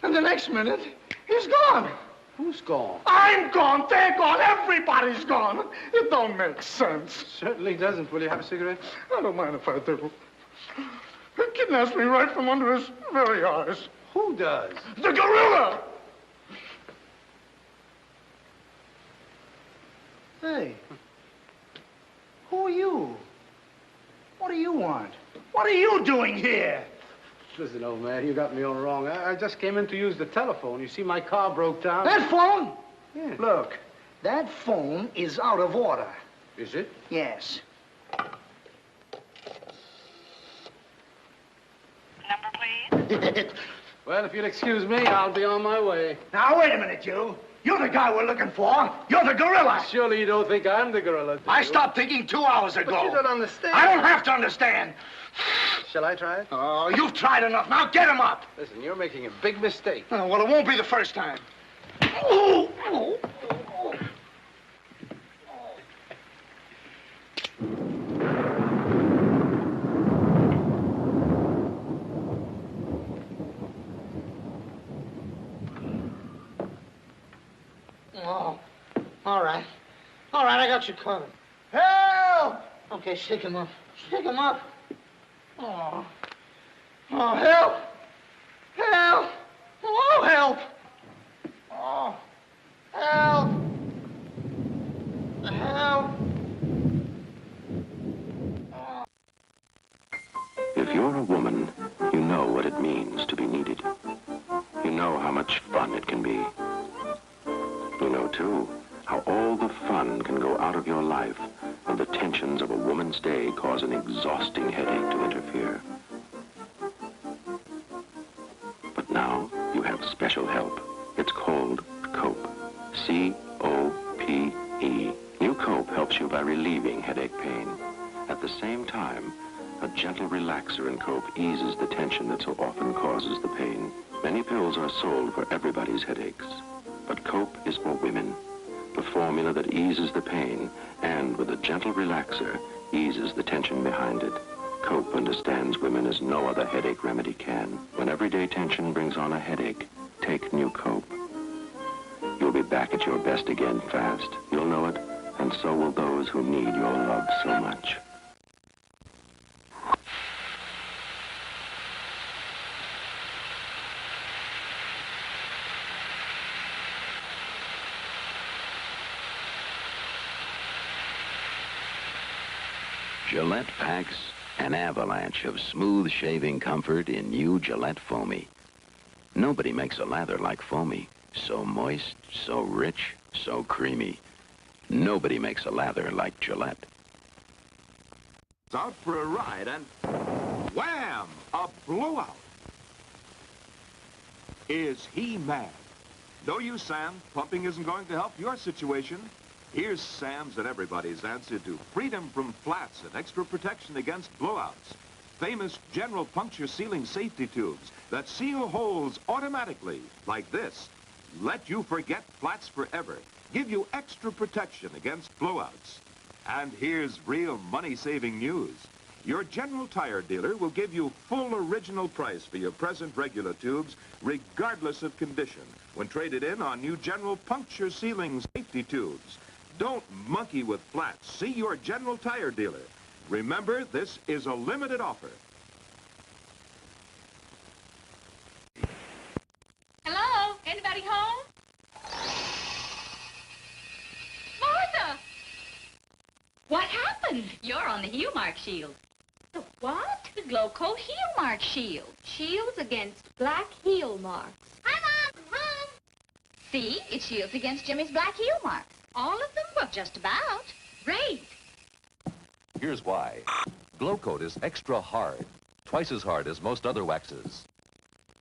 and the next minute, he's gone. Who's gone? I'm gone, they're gone, everybody's gone. It don't make sense. Certainly doesn't. Will you have a cigarette? I don't mind if I do. He kidnaps me right from under his very eyes. Who does? The gorilla! Hey, who are you? What do you want? What are you doing here? Listen, old man, you got me all wrong. I just came in to use the telephone. You see, my car broke down. That phone? Yeah. Look, that phone is out of order. Is it? Yes. Number, please. Well, if you'll excuse me, I'll be on my way. Now, wait a minute, you. You're the guy we're looking for. You're the gorilla. Surely you don't think I'm the gorilla, do you? I stopped thinking 2 hours ago. But you don't understand. I don't have to understand. Shall I try it? Oh, you've tried enough. Now get him up. Listen, you're making a big mistake. Oh, well, it won't be the first time. Oh, all right. All right, I got you covered. Help! Okay, shake him up. Shake him up. Oh. Oh, help! Help! Oh, help! Oh, help! Help! If you're a woman, you know what it means to be needed. You know how much fun it can be. You know, too, how all the fun can go out of your life and the tensions of a woman's day cause an exhausting headache to interfere. But now you have special help. It's called Cope. C-O-P-E. New Cope helps you by relieving headache pain. At the same time, a gentle relaxer in Cope eases the tension that so often causes the pain. Many pills are sold for everybody's headaches. But Cope is for women. The formula that eases the pain and, with a gentle relaxer, eases the tension behind it. Cope understands women as no other headache remedy can. When everyday tension brings on a headache, take New Cope. You'll be back at your best again fast. You'll know it, and so will those who need your love so much. Gillette packs an avalanche of smooth shaving comfort in new Gillette Foamy. Nobody makes a lather like Foamy. So moist, so rich, so creamy. Nobody makes a lather like Gillette. Out for a ride and wham! A blowout. Is he mad? No use, Sam. Pumping isn't going to help your situation. Here's Sam's and everybody's answer to freedom from flats and extra protection against blowouts. Famous general puncture sealing safety tubes that seal holes automatically, like this. Let you forget flats forever. Give you extra protection against blowouts. And here's real money-saving news. Your General Tire dealer will give you full original price for your present regular tubes, regardless of condition, when traded in on new General Puncture Sealing Safety Tubes. Don't monkey with flats. See your General Tire dealer. Remember, this is a limited offer. Hello? Anybody home? Martha! What happened? You're on the heel mark shield. The what? The Glowcoat heel mark shield. Shields against black heel marks. Hi, Mom. I'm home. See? It shields against Jimmy's black heel marks. All of them? Well, just about. Great. Here's why. Glowcoat is extra hard. Twice as hard as most other waxes.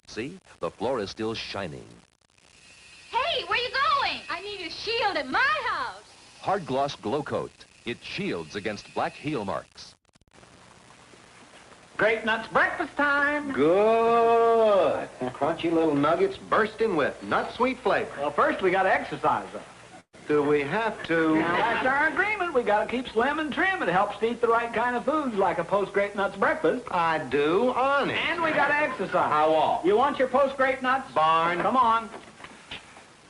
See? The floor is still shining. Hey, where you going? I need a shield at my house. Hard gloss Glowcoat. It shields against black heel marks. Grape nuts breakfast time. Good. Crunchy little nuggets bursting with nut sweet flavor. Well, first we got to exercise them. Do we have to? Now, that's our agreement. We got to keep slim and trim. It helps to eat the right kind of foods, like a post-grape nuts breakfast. I do, honest. And we got to exercise. How all? You want your post-grape nuts? Barn. Come on.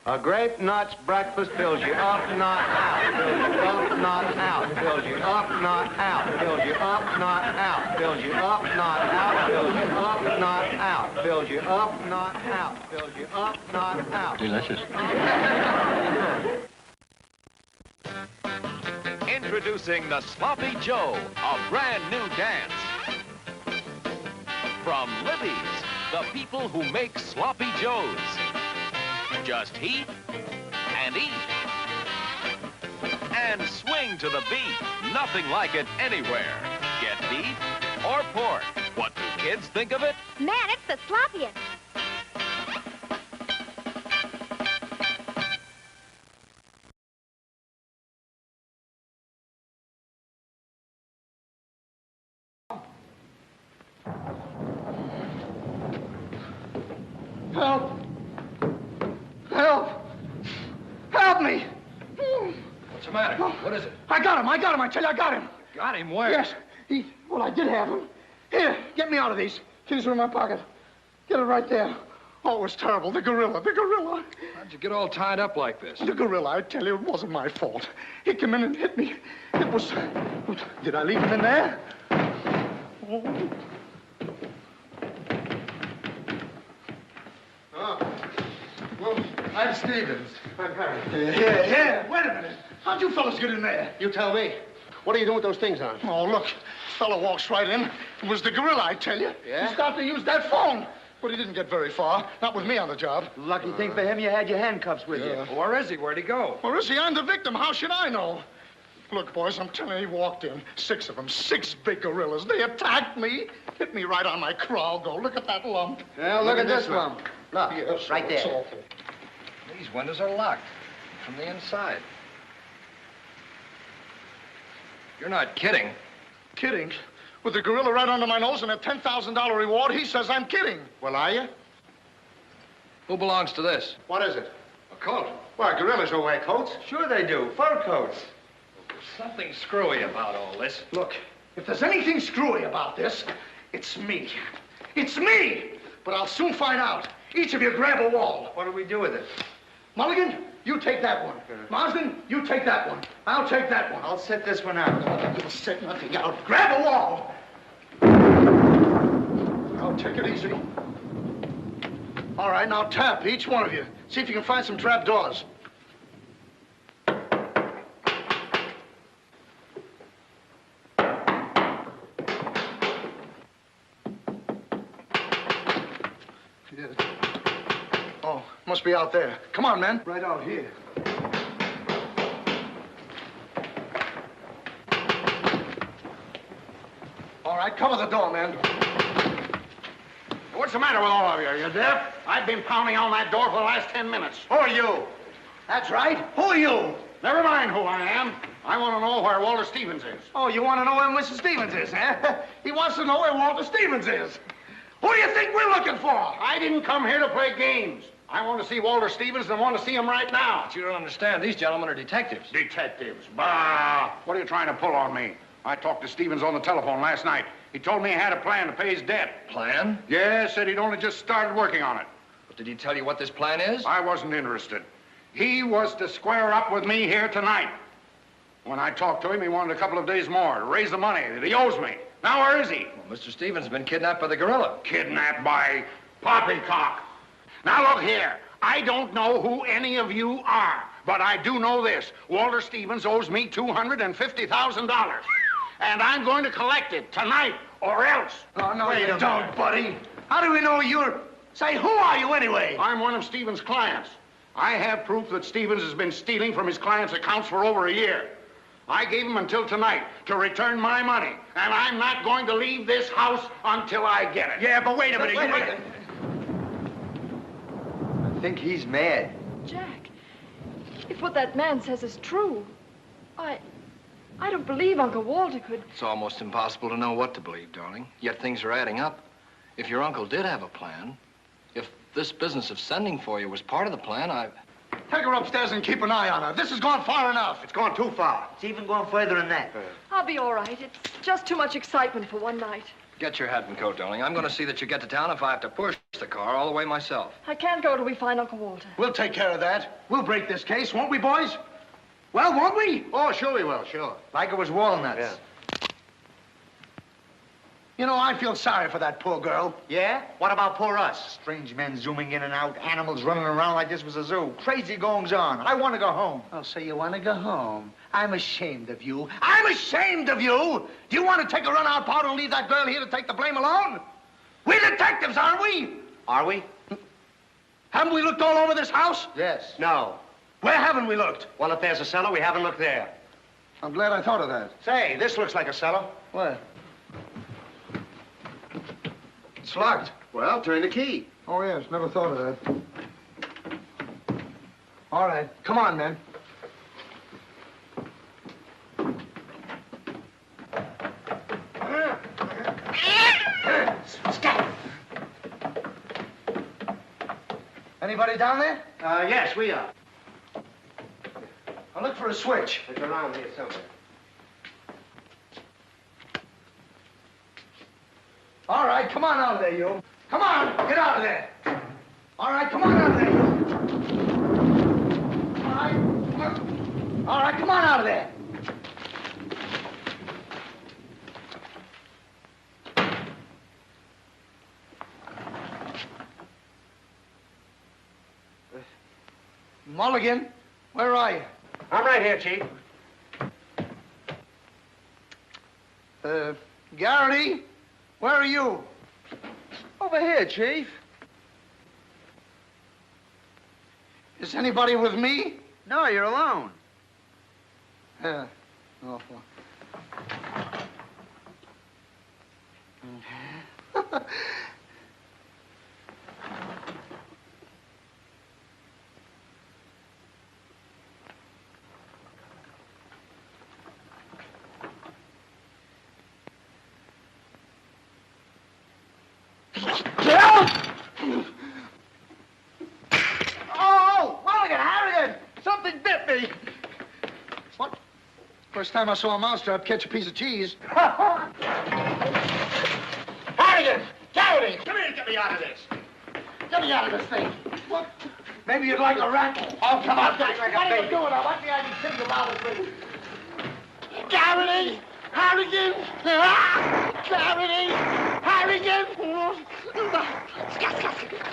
A grape nuts breakfast fills you up, not out. Fills you up, not out. Fills you up, not out. Fills you up, not out. Fills you up, not out. Fills you up, not out. Fills you up, not out. Fills you up, not out. Delicious. Introducing the Sloppy Joe, a brand new dance. From Libby's, the people who make Sloppy Joes. Just heat and eat and swing to the beat. Nothing like it anywhere. Get beef or pork. What do kids think of it? Man, it's the sloppiest. Help! Help! Help me! What's the matter? What is it? I got him! I tell you, I got him! Got him where? Yes. Well, I did have him. Here, get me out of these. Keys are in my pocket. Get it right there. Oh, it was terrible. The gorilla. How'd you get all tied up like this? The gorilla, I tell you, it wasn't my fault. He came in and hit me. It was... Did I leave him in there? Oh. Well, I'm Stevens. I'm Harry. Here. Wait a minute. How'd you fellas get in there? You tell me. What are you doing with those things on? Oh, look. Fellow walks right in. It was the gorilla, I tell you. Yeah? He started to use that phone. But he didn't get very far. Not with me on the job. Lucky thing for him, you had your handcuffs with you. Where is he? Where'd he go? Where is he? I'm the victim. How should I know? Look, boys, I'm telling you, he walked in. 6 of them. 6 big gorillas. They attacked me. Hit me right on my crow. Go, look at that lump. Well, look at this lump. Look, yes, right it's there. awful. These windows are locked from the inside. You're not kidding. Kidding? With the gorilla right under my nose and a $10,000 reward, he says I'm kidding. Well, are you? Who belongs to this? What is it? A coat. Why, gorillas don't wear coats. Sure they do. Fur coats. Something screwy about all this. Look, if there's anything screwy about this, it's me. It's me! But I'll soon find out. Each of you grab a wall. What do we do with it? Mulligan, you take that one. Marsden, you take that one. I'll take that one. I'll set this one out. You'll set nothing out. Grab a wall. I'll take it easy. All right, now tap, each one of you. See if you can find some trap doors. did it. Oh, must be out there. Come on, men. Right out here. All right, cover the door, men. What's the matter with all of you? You deaf? I've been pounding on that door for the last 10 minutes. Who are you? That's right. Who are you? Never mind who I am. I want to know where Walter Stevens is. Oh, you want to know where Mr. Stevens is, huh? He wants to know where Walter Stevens is. Who do you think we're looking for? I didn't come here to play games. I want to see Walter Stevens and I want to see him right now. But you don't understand. These gentlemen are detectives. Detectives? Bah! What are you trying to pull on me? I talked to Stevens on the telephone last night. He told me he had a plan to pay his debt. Plan? Yes, said he'd only just started working on it. But did he tell you what this plan is? I wasn't interested. He was to square up with me here tonight. When I talked to him, he wanted a couple of days more to raise the money that he owes me. Now, where is he? Well, Mr. Stevens has been kidnapped by the gorilla. Kidnapped by poppycock. Now, look here. I don't know who any of you are, but I do know this. Walter Stevens owes me $250,000. And I'm going to collect it tonight or else. Oh, no, you don't, buddy. How do we know you're... Say, who are you anyway? I'm one of Stevens' clients. I have proof that Stevens has been stealing from his clients' accounts for over a year. I gave him until tonight to return my money, and I'm not going to leave this house until I get it. Yeah, but wait a minute. I think he's mad. Jack, if what that man says is true, I don't believe Uncle Walter could... It's almost impossible to know what to believe, darling. Yet things are adding up. If your uncle did have a plan, if this business of sending for you was part of the plan, Take her upstairs and keep an eye on her. This has gone far enough. It's gone too far. It's even gone further than that. I'll be all right. It's just too much excitement for one night. Get your hat and coat, darling. I'm going to see that you get to town if I have to push the car all the way myself. I can't go till we find Uncle Walter. We'll take care of that. We'll break this case, won't we, boys? Well, won't we? Oh, sure we will, sure. Like it was walnuts. Yeah. You know, I feel sorry for that poor girl. Yeah? What about poor us? Strange men zooming in and out, animals running around like this was a zoo. Crazy goings on. I want to go home. Oh, so you want to go home? I'm ashamed of you. I'm ashamed of you! Do you want to take a run-out powder and leave that girl here to take the blame alone? We're detectives, aren't we? Are we? Haven't we looked all over this house? Yes. No. Where haven't we looked? Well, if there's a cellar, we haven't looked there. I'm glad I thought of that. Say, this looks like a cellar. What? It's locked. Well, turn the key. Oh, yes. Never thought of that. All right. Come on, men. Anybody down there? Yes, we are. I'll look for a switch. It's around here somewhere. All right, come on out of there, you. Come on, get out of there. All right, come on out of there, you. All right, come on. All right, come on out of there. Mulligan, where are you? I'm right here, Chief. Garrity, where are you? Over here, Chief. Is anybody with me? No, you're alone. Yeah. Awful. Oh, Mulligan, Harrigan! Something bit me. What? First time I saw a mousetrap catch a piece of cheese. Harrigan! Garrity! Come here and get me out of this. Get me out of this thing. What? Maybe you'd like a rat? Oh, come on. What are you doing? Why can't I be thinking about it, please? Garrity! Harrigan! Garrity! Harrigan!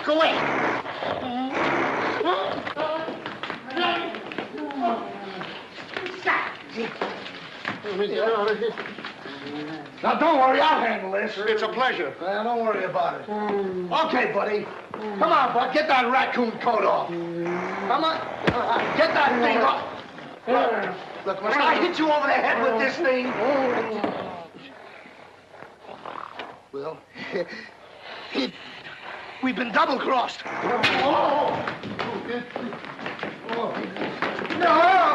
Go away! Stop! Let me get out of here. Now, don't worry, I'll handle this. It's a pleasure. Well, don't worry about it. Okay, buddy. Come on, bud. Get that raccoon coat off. Come on. Get that thing off. Look, when I hit you over the head with this thing... Well, we've been double-crossed. No!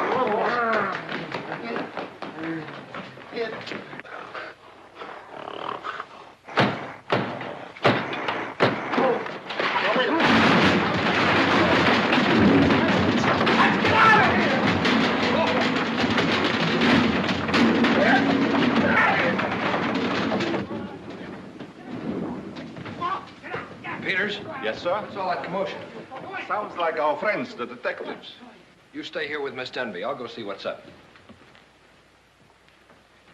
Peters? Yes, sir? What's all that commotion? Sounds like our friends, the detectives. You stay here with Miss Denby. I'll go see what's up.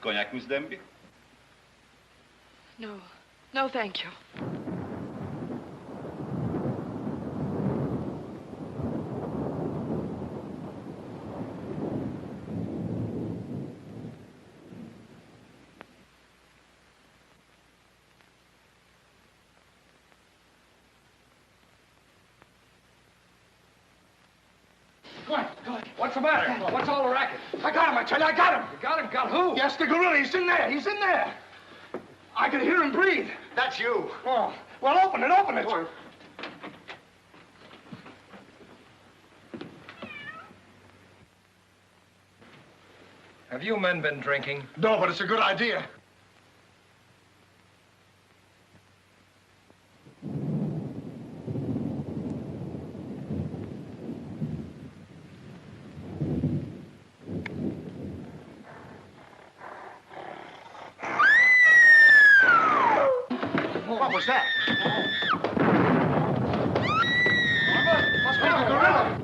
Cognac, Miss Denby? No. No, thank you. What's the matter? What's all the racket? I got him, I tell you, I got him. You got him? Got who? Yes, the gorilla. He's in there. He's in there. I can hear him breathe. That's you. Oh, well, open it, open it. Have you men been drinking? No, but it's a good idea. What was that? What's going on? Gorilla!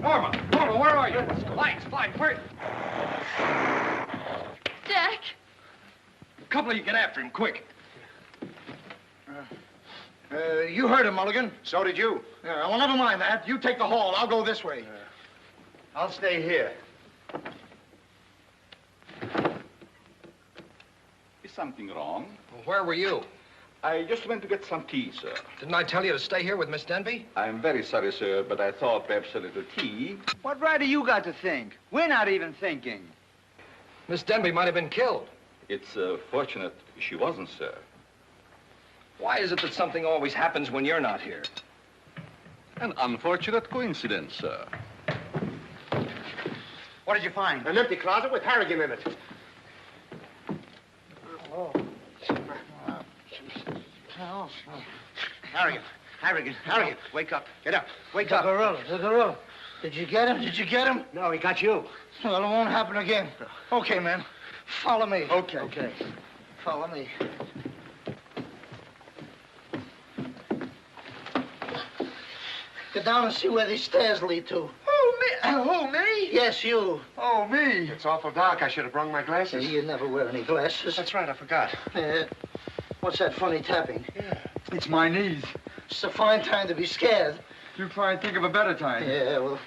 Norma, where are you? Lights, where? Jack! A couple of you get after him, quick. You heard him, Mulligan. So did you. Yeah, well, never mind that. You take the hall. I'll go this way. I'll stay here. Is something wrong? Well, where were you? I just went to get some tea, sir. Didn't I tell you to stay here with Miss Denby? I'm very sorry, sir, but I thought perhaps a little tea. What right do you got to think? We're not even thinking. Miss Denby might have been killed. It's fortunate she wasn't, sir. Why is it that something always happens when you're not here? An unfortunate coincidence, sir. What did you find? An empty closet with Harrigan in it. Harrigan, wake up. Get up. Wake up. The gorilla. Did you get him? Did you get him? No, he got you. Well, it won't happen again. Okay, man. Follow me. Okay. Follow me. Get down and see where these stairs lead to. Who, me? Yes, you. Oh, me. It's awful dark. I should have brung my glasses. You never wear any glasses. That's right, I forgot. What's that funny tapping? It's my knees. It's a fine time to be scared. You try and think of a better time. Yeah, well...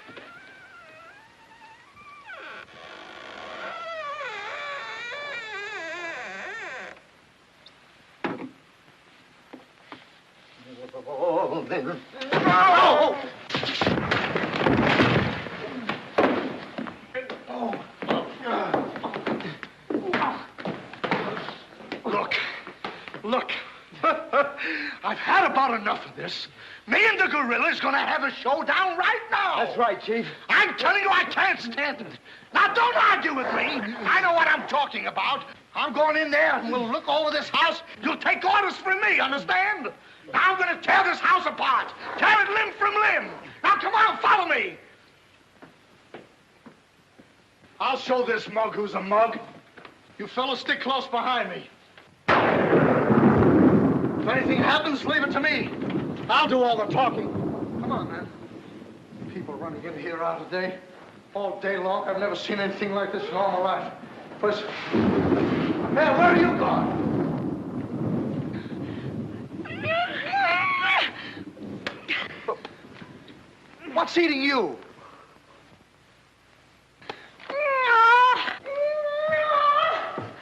Look. I've had about enough of this. Me and the gorilla's gonna have a showdown right now. That's right, Chief. I'm telling you, I can't stand it. Now, don't argue with me. I know what I'm talking about. I'm going in there and we'll look over this house. You'll take orders from me, understand? Now I'm gonna tear this house apart. Tear it limb from limb. Now, come on, follow me. I'll show this mug who's a mug. You fellas stick close behind me. If anything happens, leave it to me. I'll do all the talking. Come on, man. People running in here out today, all day long. I've never seen anything like this in all my life. First, man, where are you gone? What's eating you?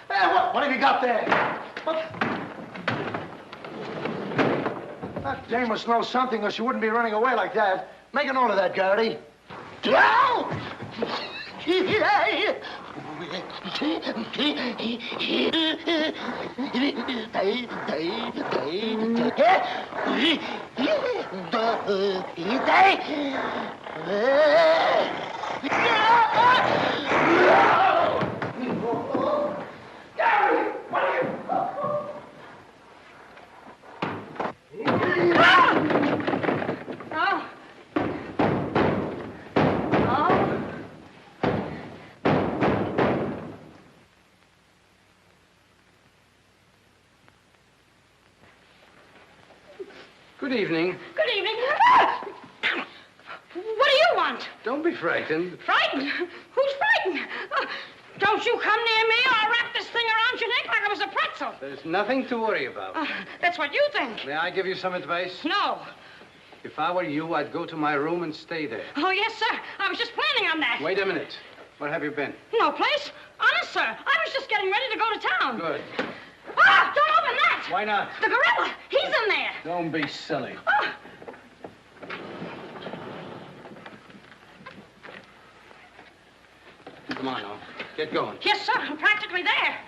Hey, what have you got there? What? Jane must know something or she wouldn't be running away like that. Make a note of that, Garrity. Good evening. Good evening. What do you want? Don't be frightened. Frightened? Who's frightened? Don't you come near me or I'll wrap this thing around your neck like it was a pretzel. There's nothing to worry about. That's what you think. May I give you some advice? No. If I were you, I'd go to my room and stay there. Oh, yes, sir. I was just planning on that. Wait a minute. Where have you been? No place. Honest, sir. I was just getting ready to go to town. Good. Ah! Don't open that! Why not? The gorilla. He's in there. Don't be silly. Ah! Come on now. Get going. Yes, sir. I'm practically there.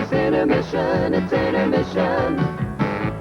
Intermission, it's intermission.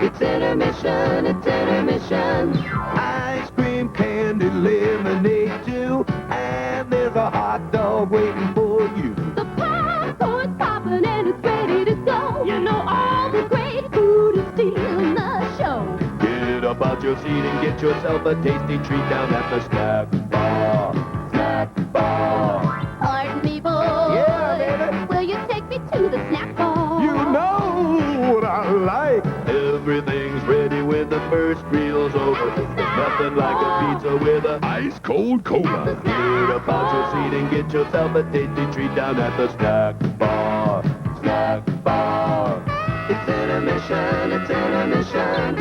It's intermission, it's intermission. Ice cream, candy, lemonade too. And there's a hot dog waiting for you. The popcorn's popping and it's ready to go. You know all the great food is stealing the show. Get up out your seat and get yourself a tasty treat down at the snack bar. Snack bar. Pardon me, boy. Yeah, baby. Will you take me to the snack bar? You know what I like. Everything's ready when the first meal's over. There's nothing like a pizza with a ice cold cola. Get up out your seat and get yourself a tasty treat down at the snack bar. Snack bar. It's intermission, it's intermission.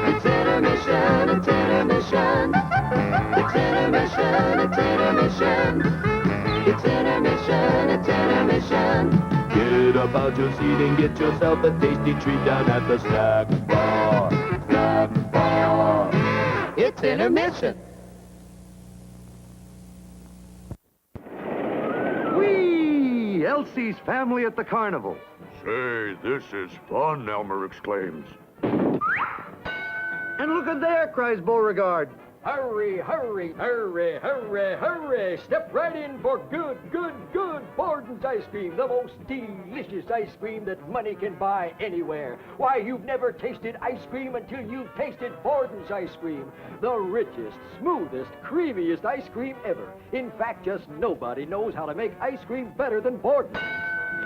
It's intermission, it's intermission. It's intermission, it's intermission. It's intermission, it's intermission. Get up out your seat and get yourself a tasty treat down at the snack bar. Snack bar. It's intermission. Whee! Elsie's family at the carnival. Say, this is fun, Elmer exclaims. And look at there, cries Beauregard. Hurry, hurry, hurry, hurry, hurry. Step right in for good Borden's ice cream. The most delicious ice cream that money can buy anywhere. Why, you've never tasted ice cream until you've tasted Borden's ice cream. The richest, smoothest, creamiest ice cream ever. In fact, just nobody knows how to make ice cream better than Borden.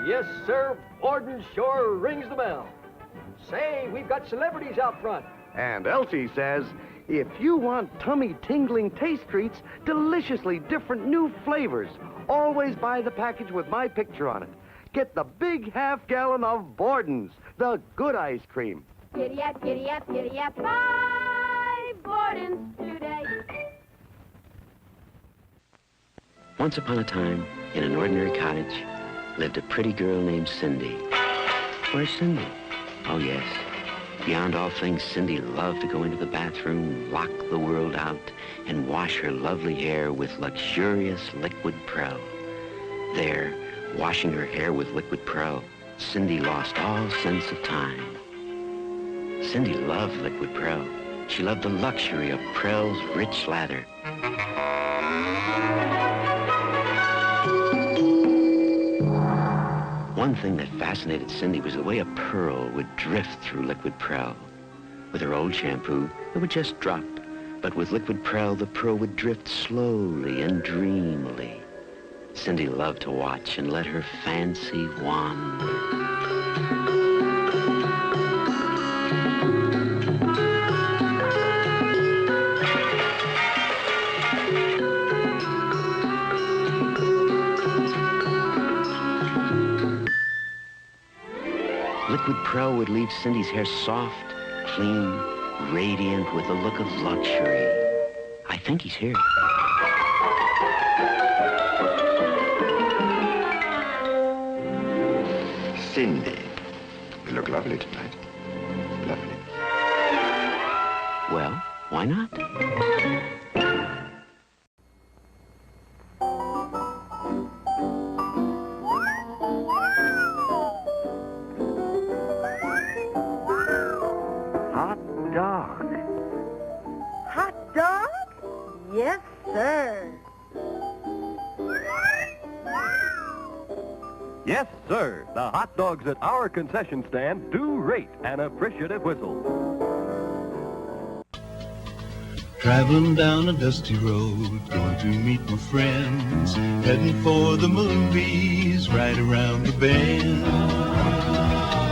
Yes, sir, Borden sure rings the bell. Say, we've got celebrities out front. And Elsie says, if you want tummy-tingling taste treats, deliciously different new flavors, always buy the package with my picture on it. Get the big half-gallon of Borden's, the good ice cream. Giddy up, giddy up, giddy up. Buy Borden's today. Once upon a time, in an ordinary cottage, lived a pretty girl named Cindy. Where's Cindy? Oh, yes. Beyond all things, Cindy loved to go into the bathroom, lock the world out, and wash her lovely hair with luxurious liquid Pro. There, washing her hair with liquid Pro, Cindy lost all sense of time. Cindy loved liquid Pro. She loved the luxury of Prell's rich lather. One thing that fascinated Cindy was the way a pearl would drift through liquid Pro. With her old shampoo, it would just drop. But with Liquid Prel, the pearl would drift slowly and dreamily. Cindy loved to watch and let her fancy wander. Liquid Prel would leave Cindy's hair soft, clean, radiant with a look of luxury. I think he's here. Cindy, you look lovely tonight. Lovely. Well, why not? Hot dog. Hot dog? Yes, sir. Yes, sir. The hot dogs at our concession stand do rate an appreciative whistle. Traveling down a dusty road, going to meet my friends, heading for the movies right around the bend.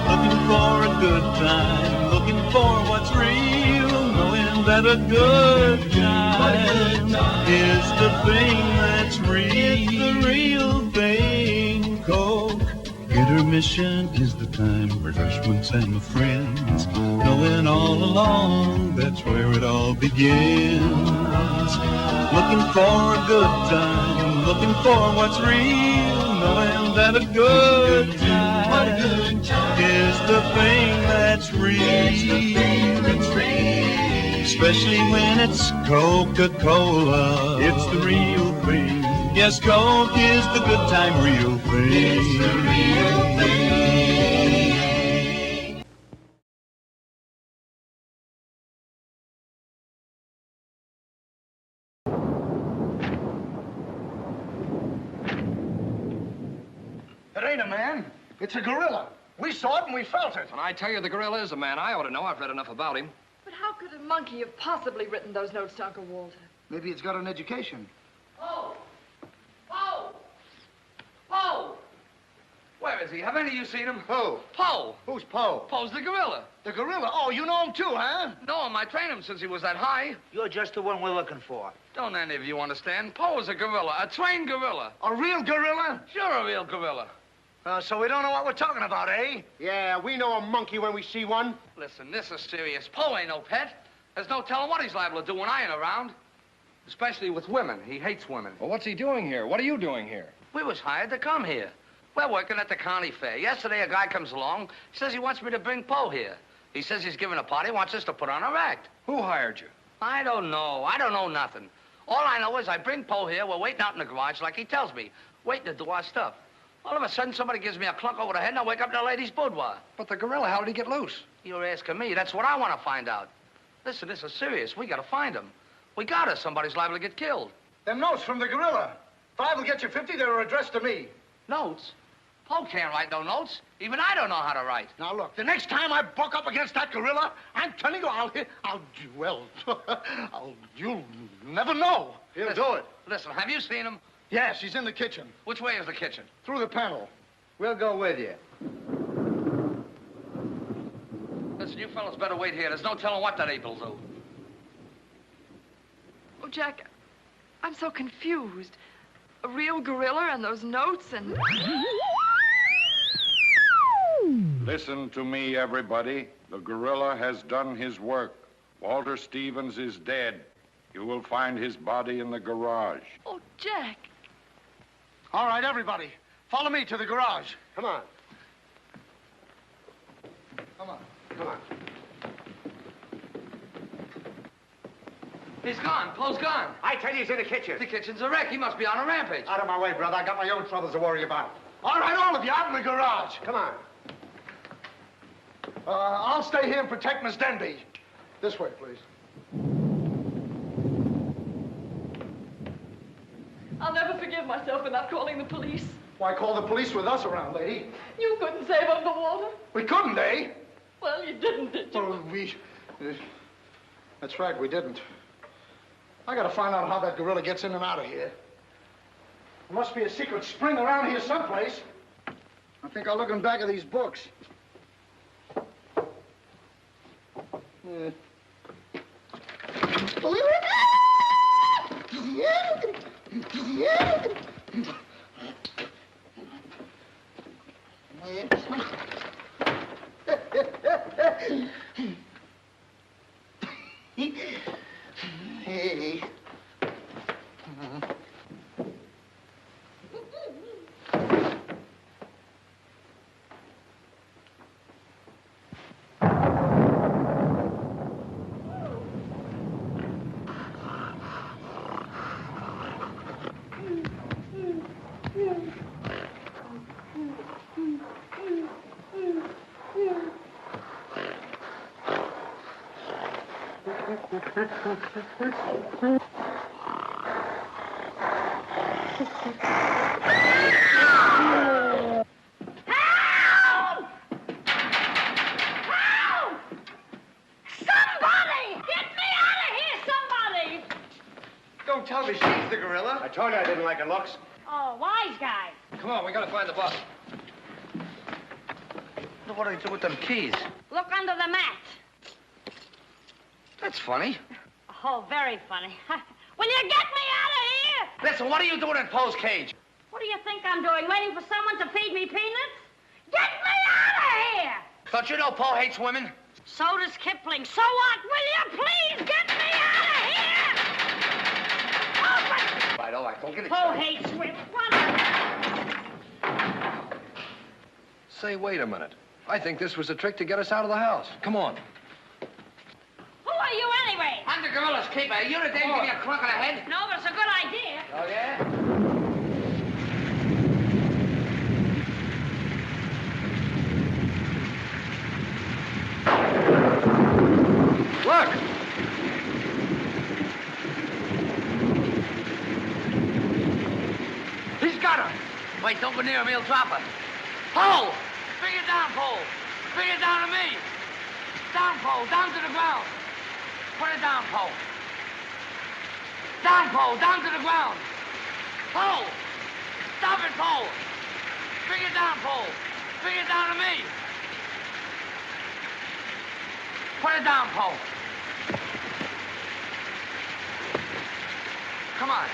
Looking for a good time, looking for what's real, knowing that a good time is the thing that's real. It's the real thing. Coke, intermission is the time, refreshments and my friends, knowing all along that's where it all begins. Looking for a good time, looking for what's real, knowing that a good time is the thing that's real. Especially when it's Coca-Cola, it's the real thing. Yes, Coke is the good time real thing. It's the real thing. It ain't a man. It's a gorilla. We saw it and we felt it. And I tell you, the gorilla is a man. I ought to know. I've read enough about him. But how could a monkey have possibly written those notes to Uncle Walter? Maybe it's got an education. Poe! Poe! Poe! Where is he? Have any of you seen him? Who? Poe. Who's Poe? Poe's the gorilla. The gorilla? Oh, you know him too, huh? No, I trained him since he was that high. You're just the one we're looking for. Don't any of you understand? Poe is a gorilla, a trained gorilla. A real gorilla? Sure, a real gorilla. So we don't know what we're talking about, eh? Yeah, we know a monkey when we see one. Listen, this is serious. Poe ain't no pet. There's no telling what he's liable to do when I ain't around. Especially with women. He hates women. Well, what's he doing here? What are you doing here? We was hired to come here. We're working at the county fair. Yesterday, a guy comes along. He says he wants me to bring Poe here. He says he's giving a party, wants us to put on a act. Who hired you? I don't know. I don't know nothing. All I know is I bring Poe here. We're waiting out in the garage like he tells me. Waiting to do our stuff. All of a sudden, somebody gives me a clunk over the head, and I wake up in a lady's boudoir. But the gorilla, how did he get loose? You're asking me. That's what I want to find out. Listen, this is serious. We got to find him. We got to. Somebody's liable to get killed. Them notes from the gorilla. If I will get you 50, they were addressed to me. Notes? Poe can't write no notes. Even I don't know how to write. Now, look, the next time I buck up against that gorilla, I'm telling you, you'll never know. He'll do it. Listen, have you seen him? Yes, he's in the kitchen. Which way is the kitchen? Through the panel. We'll go with you. Listen, you fellas better wait here. There's no telling what that ape will do. Oh, Jack, I'm so confused. A real gorilla and those notes and... Listen to me, everybody. The gorilla has done his work. Walter Stevens is dead. You will find his body in the garage. Oh, Jack. All right, everybody. Follow me to the garage. Come on. Come on. Come on. He's gone. Poe's gone. I tell you, he's in the kitchen. The kitchen's a wreck. He must be on a rampage. Out of my way, brother. I got my own troubles to worry about. All right, all of you, out in the garage. Come on. I'll stay here and protect Miss Denby. This way, please. I'll never forgive myself for not calling the police. Why call the police with us around, lady? You couldn't save Uncle Walter. We couldn't, eh? Well, you didn't, did you? Well, That's right, we didn't. I gotta find out how that gorilla gets in and out of here. There must be a secret spring around here someplace. I think I'll look in back of these books. Hey. Don't tell me she's the gorilla. I told you I didn't like her looks. Oh, wise guy. Come on, we gotta find the bus. What do they do with them keys? Look under the mat. That's funny. Oh, very funny. Will you get me out of here? Listen, what are you doing in Poe's cage? What do you think I'm doing, waiting for someone to feed me peanuts? Get me out of here! Don't you know Poe hates women? So does Kipling. So what? Will you please get me out of here? Open! All right, don't get it. Poe hates women. What? Say, wait a minute. I think this was a trick to get us out of the house. Come on. Who are you anyway? I'm the gorilla's keeper. You the dame give me a crunk on the head? No, but it's a good idea. Oh, yeah? Look! He's got her. Wait, don't go near him. He'll drop her. Poe! Bring it down, Poe. Bring it down to me. Down, Poe. Down to the ground. Put it down, Poe. Down, Poe. Down to the ground. Poe! Stop it, Poe. Bring it down, Poe. Bring it down to me. Put it down, Poe. Come on.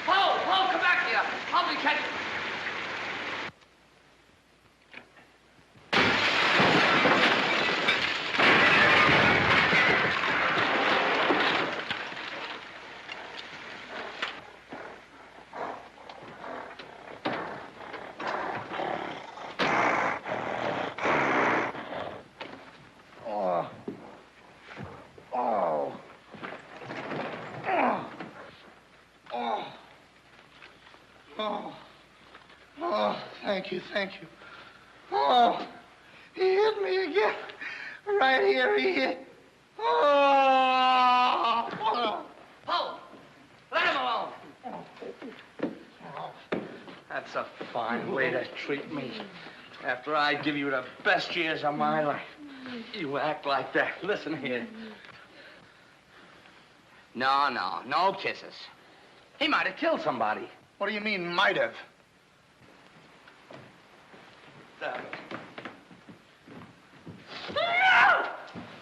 Poe, come back here. Help me catch it. Thank you. Oh, he hit me again. Right here, he hit. Oh! Poe, let him alone. That's a fine way to treat me. After I give you the best years of my life, you act like that. Listen here. No kisses. He might have killed somebody. What do you mean, might have?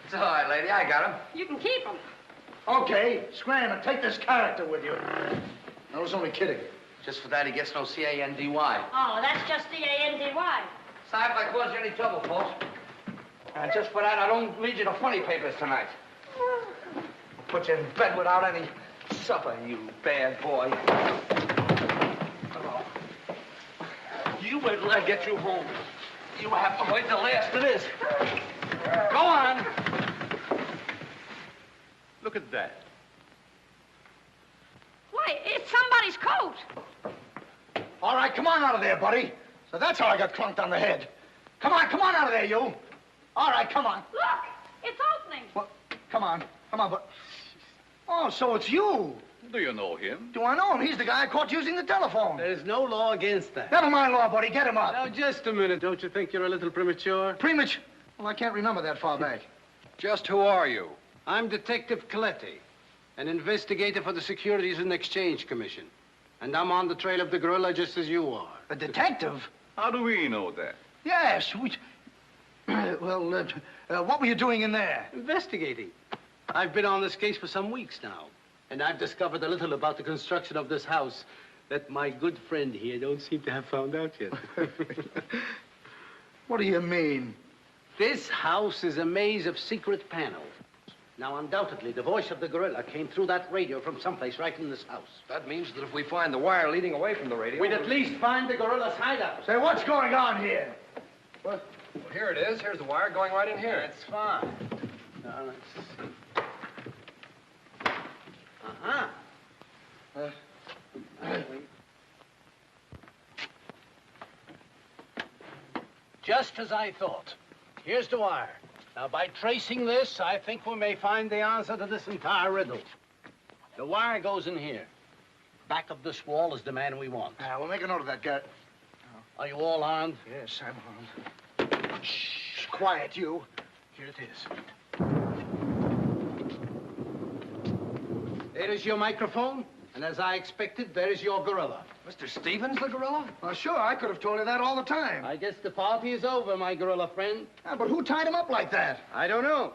It's all right, lady. I got him. You can keep him. Okay, scram and take this character with you. I was only kidding. Just for that, he gets no C-A-N-D-Y. Oh, that's just D-A-N-D-Y. Sorry if I caused you any trouble, folks. And just for that, I don't read you the funny papers tonight. I'll put you in bed without any supper, you bad boy. Oh. You wait till I get you home. You have to wait the last of this. Go on. Look at that. Why, it's somebody's coat. All right, come on out of there, buddy. So that's how I got clunked on the head. Come on out of there, you. All right, come on. Look, it's opening. Well, come on, but... Oh, so it's you. Do you know him? Do I know him? He's the guy I caught using the telephone. There's no law against that. Never mind law, buddy. Get him up. Now, just a minute. Don't you think you're a little premature? Premature? Well, I can't remember that far back. Just who are you? I'm Detective Coletti, an investigator for the Securities and Exchange Commission. And I'm on the trail of the gorilla just as you are. A detective? How do we know that? Yes. Well, what were you doing in there? Investigating. I've been on this case for some weeks now. And I've discovered a little about the construction of this house that my good friend here don't seem to have found out yet. What do you mean? This house is a maze of secret panels. Now, undoubtedly, the voice of the gorilla came through that radio from someplace right in this house. That means that if we find the wire leading away from the radio... we'd at least find the gorilla's hideout. Say, what's going on here? What? Well, here it is. Here's the wire going right in here. That's fine. Now, let's see. Just as I thought. Here's the wire. Now, by tracing this, I think we may find the answer to this entire riddle. The wire goes in here. Back of this wall is the man we want. We'll make a note of that, Garrett. Are you all armed? Yes, I'm armed. Shh, quiet, you. Here it is. There is your microphone, and as I expected, there is your gorilla. Mr. Stevens, the gorilla? Well, sure, I could have told you that all the time. I guess the party is over, my gorilla friend. But who tied him up like that? I don't know.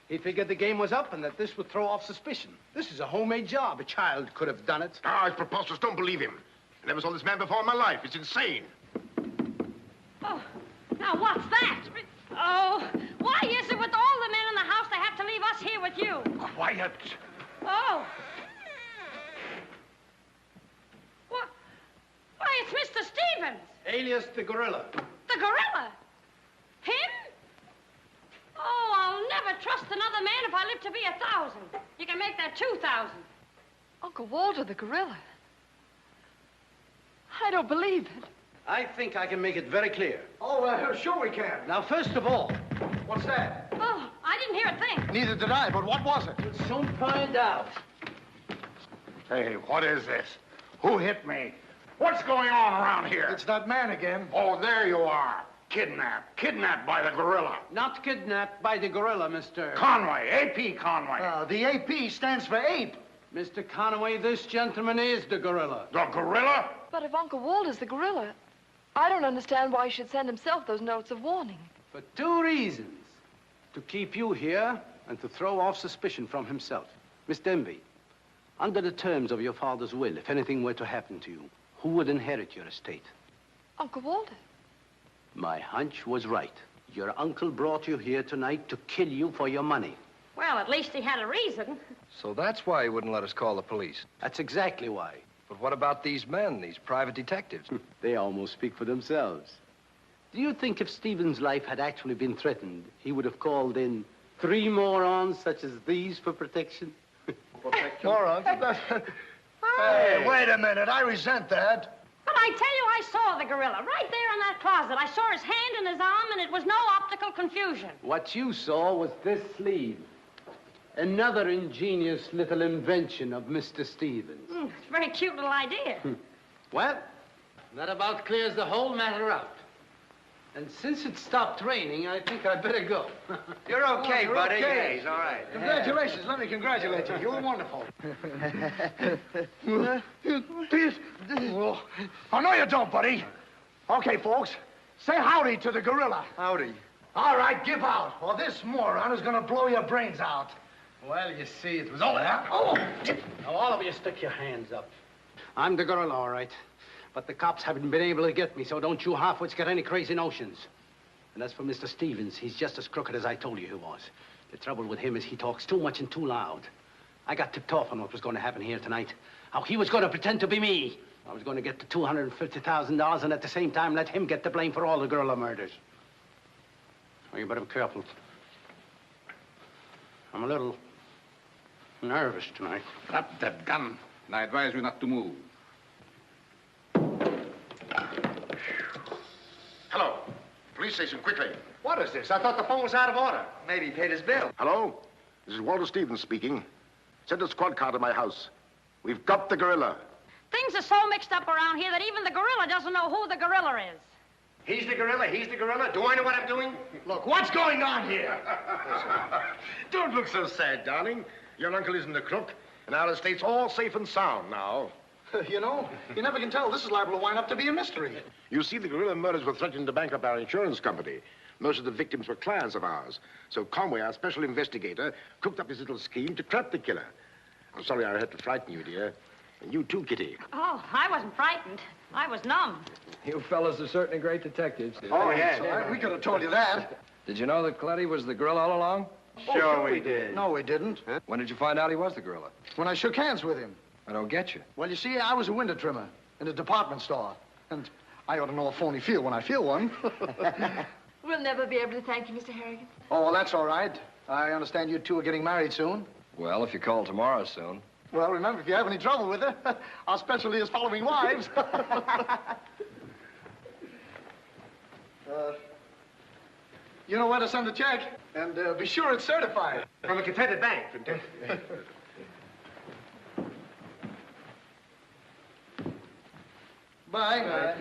He figured the game was up and that this would throw off suspicion. This is a homemade job. A child could have done it. Ah, it's preposterous. Don't believe him. I never saw this man before in my life. It's insane. Oh, now what's that? Oh, why is it with all the men in the house they have to leave us here with you? Quiet. Oh. What? Why, it's Mr. Stevens. Alias the gorilla. The gorilla? Him? Oh, I'll never trust another man if I live to be 1,000. You can make that 2,000. Uncle Walter, the gorilla. I don't believe it. I think I can make it very clear. Oh, sure we can. Now, first of all, what's that? Oh, I didn't hear a thing. Neither did I, but what was it? we'll soon find out. Hey, what is this? Who hit me? What's going on around here? It's that man again. Oh, there you are. Kidnapped. Kidnapped by the gorilla. Not kidnapped by the gorilla, Mr. Conway. A.P. Conway. The AP stands for ape. Mr. Conway, this gentleman is the gorilla. The gorilla? But if Uncle Walter's the gorilla, I don't understand why he should send himself those notes of warning. For two reasons. To keep you here and to throw off suspicion from himself. Miss Denby, under the terms of your father's will, if anything were to happen to you, who would inherit your estate? Uncle Walter. My hunch was right. Your uncle brought you here tonight to kill you for your money. Well, at least he had a reason. So that's why he wouldn't let us call the police. That's exactly why. But what about these men, these private detectives? They almost speak for themselves. Do you think if Stephen's life had actually been threatened, he would have called in 3 morons such as these for protection? Morons? Hey, wait a minute. I resent that. But I tell you, I saw the gorilla right there in that closet. I saw his hand and his arm, and it was no optical confusion. What you saw was this sleeve. Another ingenious little invention of Mr. Stevens. It's a very cute little idea. Well, that about clears the whole matter up. And since it stopped raining, I think I'd better go. You're okay, you're buddy. okay. Yeah, he's all right. Congratulations. Let me congratulate you. You were wonderful. Oh, no, you don't, buddy. Okay, folks. Say howdy to the gorilla. Howdy. All right, give out, or this moron is going to blow your brains out. Well, you see, it was all that. Oh! Now, all of you stick your hands up. I'm the gorilla, all right. But the cops haven't been able to get me, so don't you halfwits get any crazy notions. And as for Mr. Stevens, he's just as crooked as I told you he was. The trouble with him is he talks too much and too loud. I got tipped off on what was going to happen here tonight. How he was going to pretend to be me. I was going to get the $250,000 and at the same time let him get the blame for all the gorilla murders. Oh, you better be careful. I'm a little nervous tonight. Drop that gun, and I advise you not to move. Hello. Police station, quickly. What is this? I thought the phone was out of order. Maybe he paid his bill. Hello? This is Walter Stevens speaking. Send a squad car to my house. We've got the gorilla. Things are so mixed up around here that even the gorilla doesn't know who the gorilla is. He's the gorilla. He's the gorilla. Do I know what I'm doing? Look, what's going on here? Don't look so sad, darling. Your uncle isn't a crook, and our estate's all safe and sound now. You know, you never can tell. This is liable to wind up to be a mystery. You see, the gorilla murders were threatening to bankrupt our insurance company. Most of the victims were clients of ours. So Conway, our special investigator, cooked up his little scheme to trap the killer. I'm sorry I had to frighten you, dear. And you too, Kitty. Oh, I wasn't frightened. I was numb. You fellas are certainly great detectives. Oh, yeah. We could have told you that. Did you know that Cletty was the gorilla all along? Sure we did. No, we didn't. Huh? When did you find out he was the gorilla? When I shook hands with him. I don't get you. Well, you see, I was a window trimmer in a department store. And I ought to know a phony feel when I feel one. We'll never be able to thank you, Mr. Harrigan. Oh, well, that's all right. I understand you two are getting married soon. Well, if you call tomorrow soon. Well, remember, if you have any trouble with her, our specialty is following wives. You know where to send the check, and be sure it's certified. From a Confederate bank. Bye. Bye.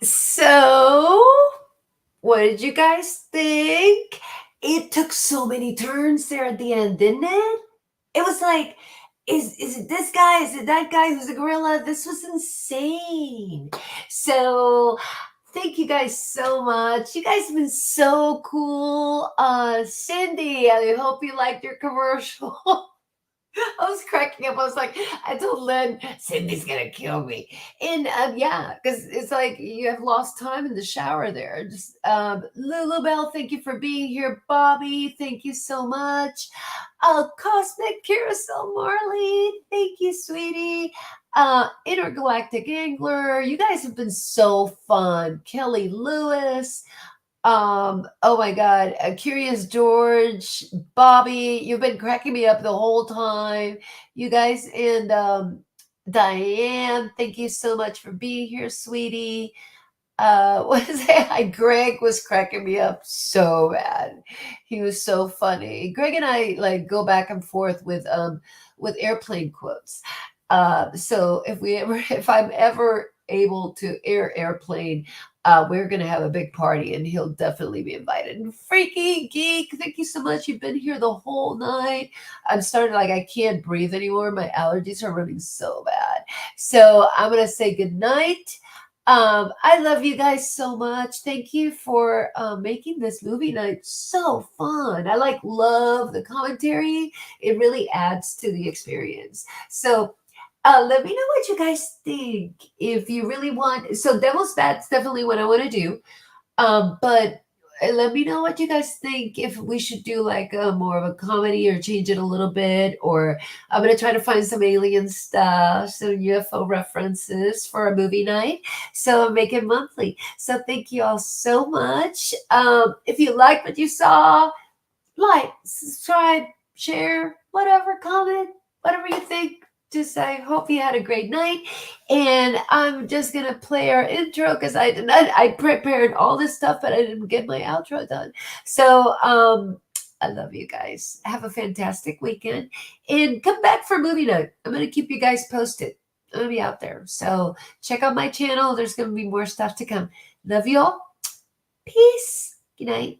So, what did you guys think? It took so many turns there at the end, didn't it? It was like, is it this guy? Is it that guy who's a gorilla? This was insane. So, thank you guys so much. You guys have been so cool. Cindy, I hope you liked your commercial. I was cracking up. I was like, I told Lynn, Cindy's gonna kill me. And yeah, because it's like you have lost time in the shower there. Just Lulu Bell, thank you for being here. Bobby, thank you so much. Cosmic Carousel Marley, thank you, sweetie. Intergalactic Angler, you guys have been so fun. Kelly Lewis. Oh my God, Curious George, Bobby, you've been cracking me up the whole time. You guys and Diane, thank you so much for being here, sweetie. What is it? Greg was cracking me up so bad. He was so funny. Greg and I like go back and forth with airplane quotes. So if I'm ever able to airplane, we're going to have a big party and he'll definitely be invited. And Freaky Geek, thank you so much. You've been here the whole night. I'm starting like I can't breathe anymore. My allergies are running so bad. So I'm going to say good night. I love you guys so much. Thank you for making this movie night so fun. I love the commentary. It really adds to the experience. So let me know what you guys think. If you really want, so Devil's Bat's definitely what I want to do. But let me know what you guys think. If we should do like more of a comedy or change it a little bit, or I'm gonna try to find some alien stuff, some UFO references for a movie night. So make it monthly. So thank you all so much. If you like what you saw, like, subscribe, share, whatever, comment, whatever you think. Just I hope you had a great night, and I'm just gonna play our intro because I prepared all this stuff, but I didn't get my outro done. So I love you guys. Have a fantastic weekend, and come back for movie night. I'm gonna keep you guys posted. I'm gonna be out there, so check out my channel. There's gonna be more stuff to come. Love you all. Peace. Good night.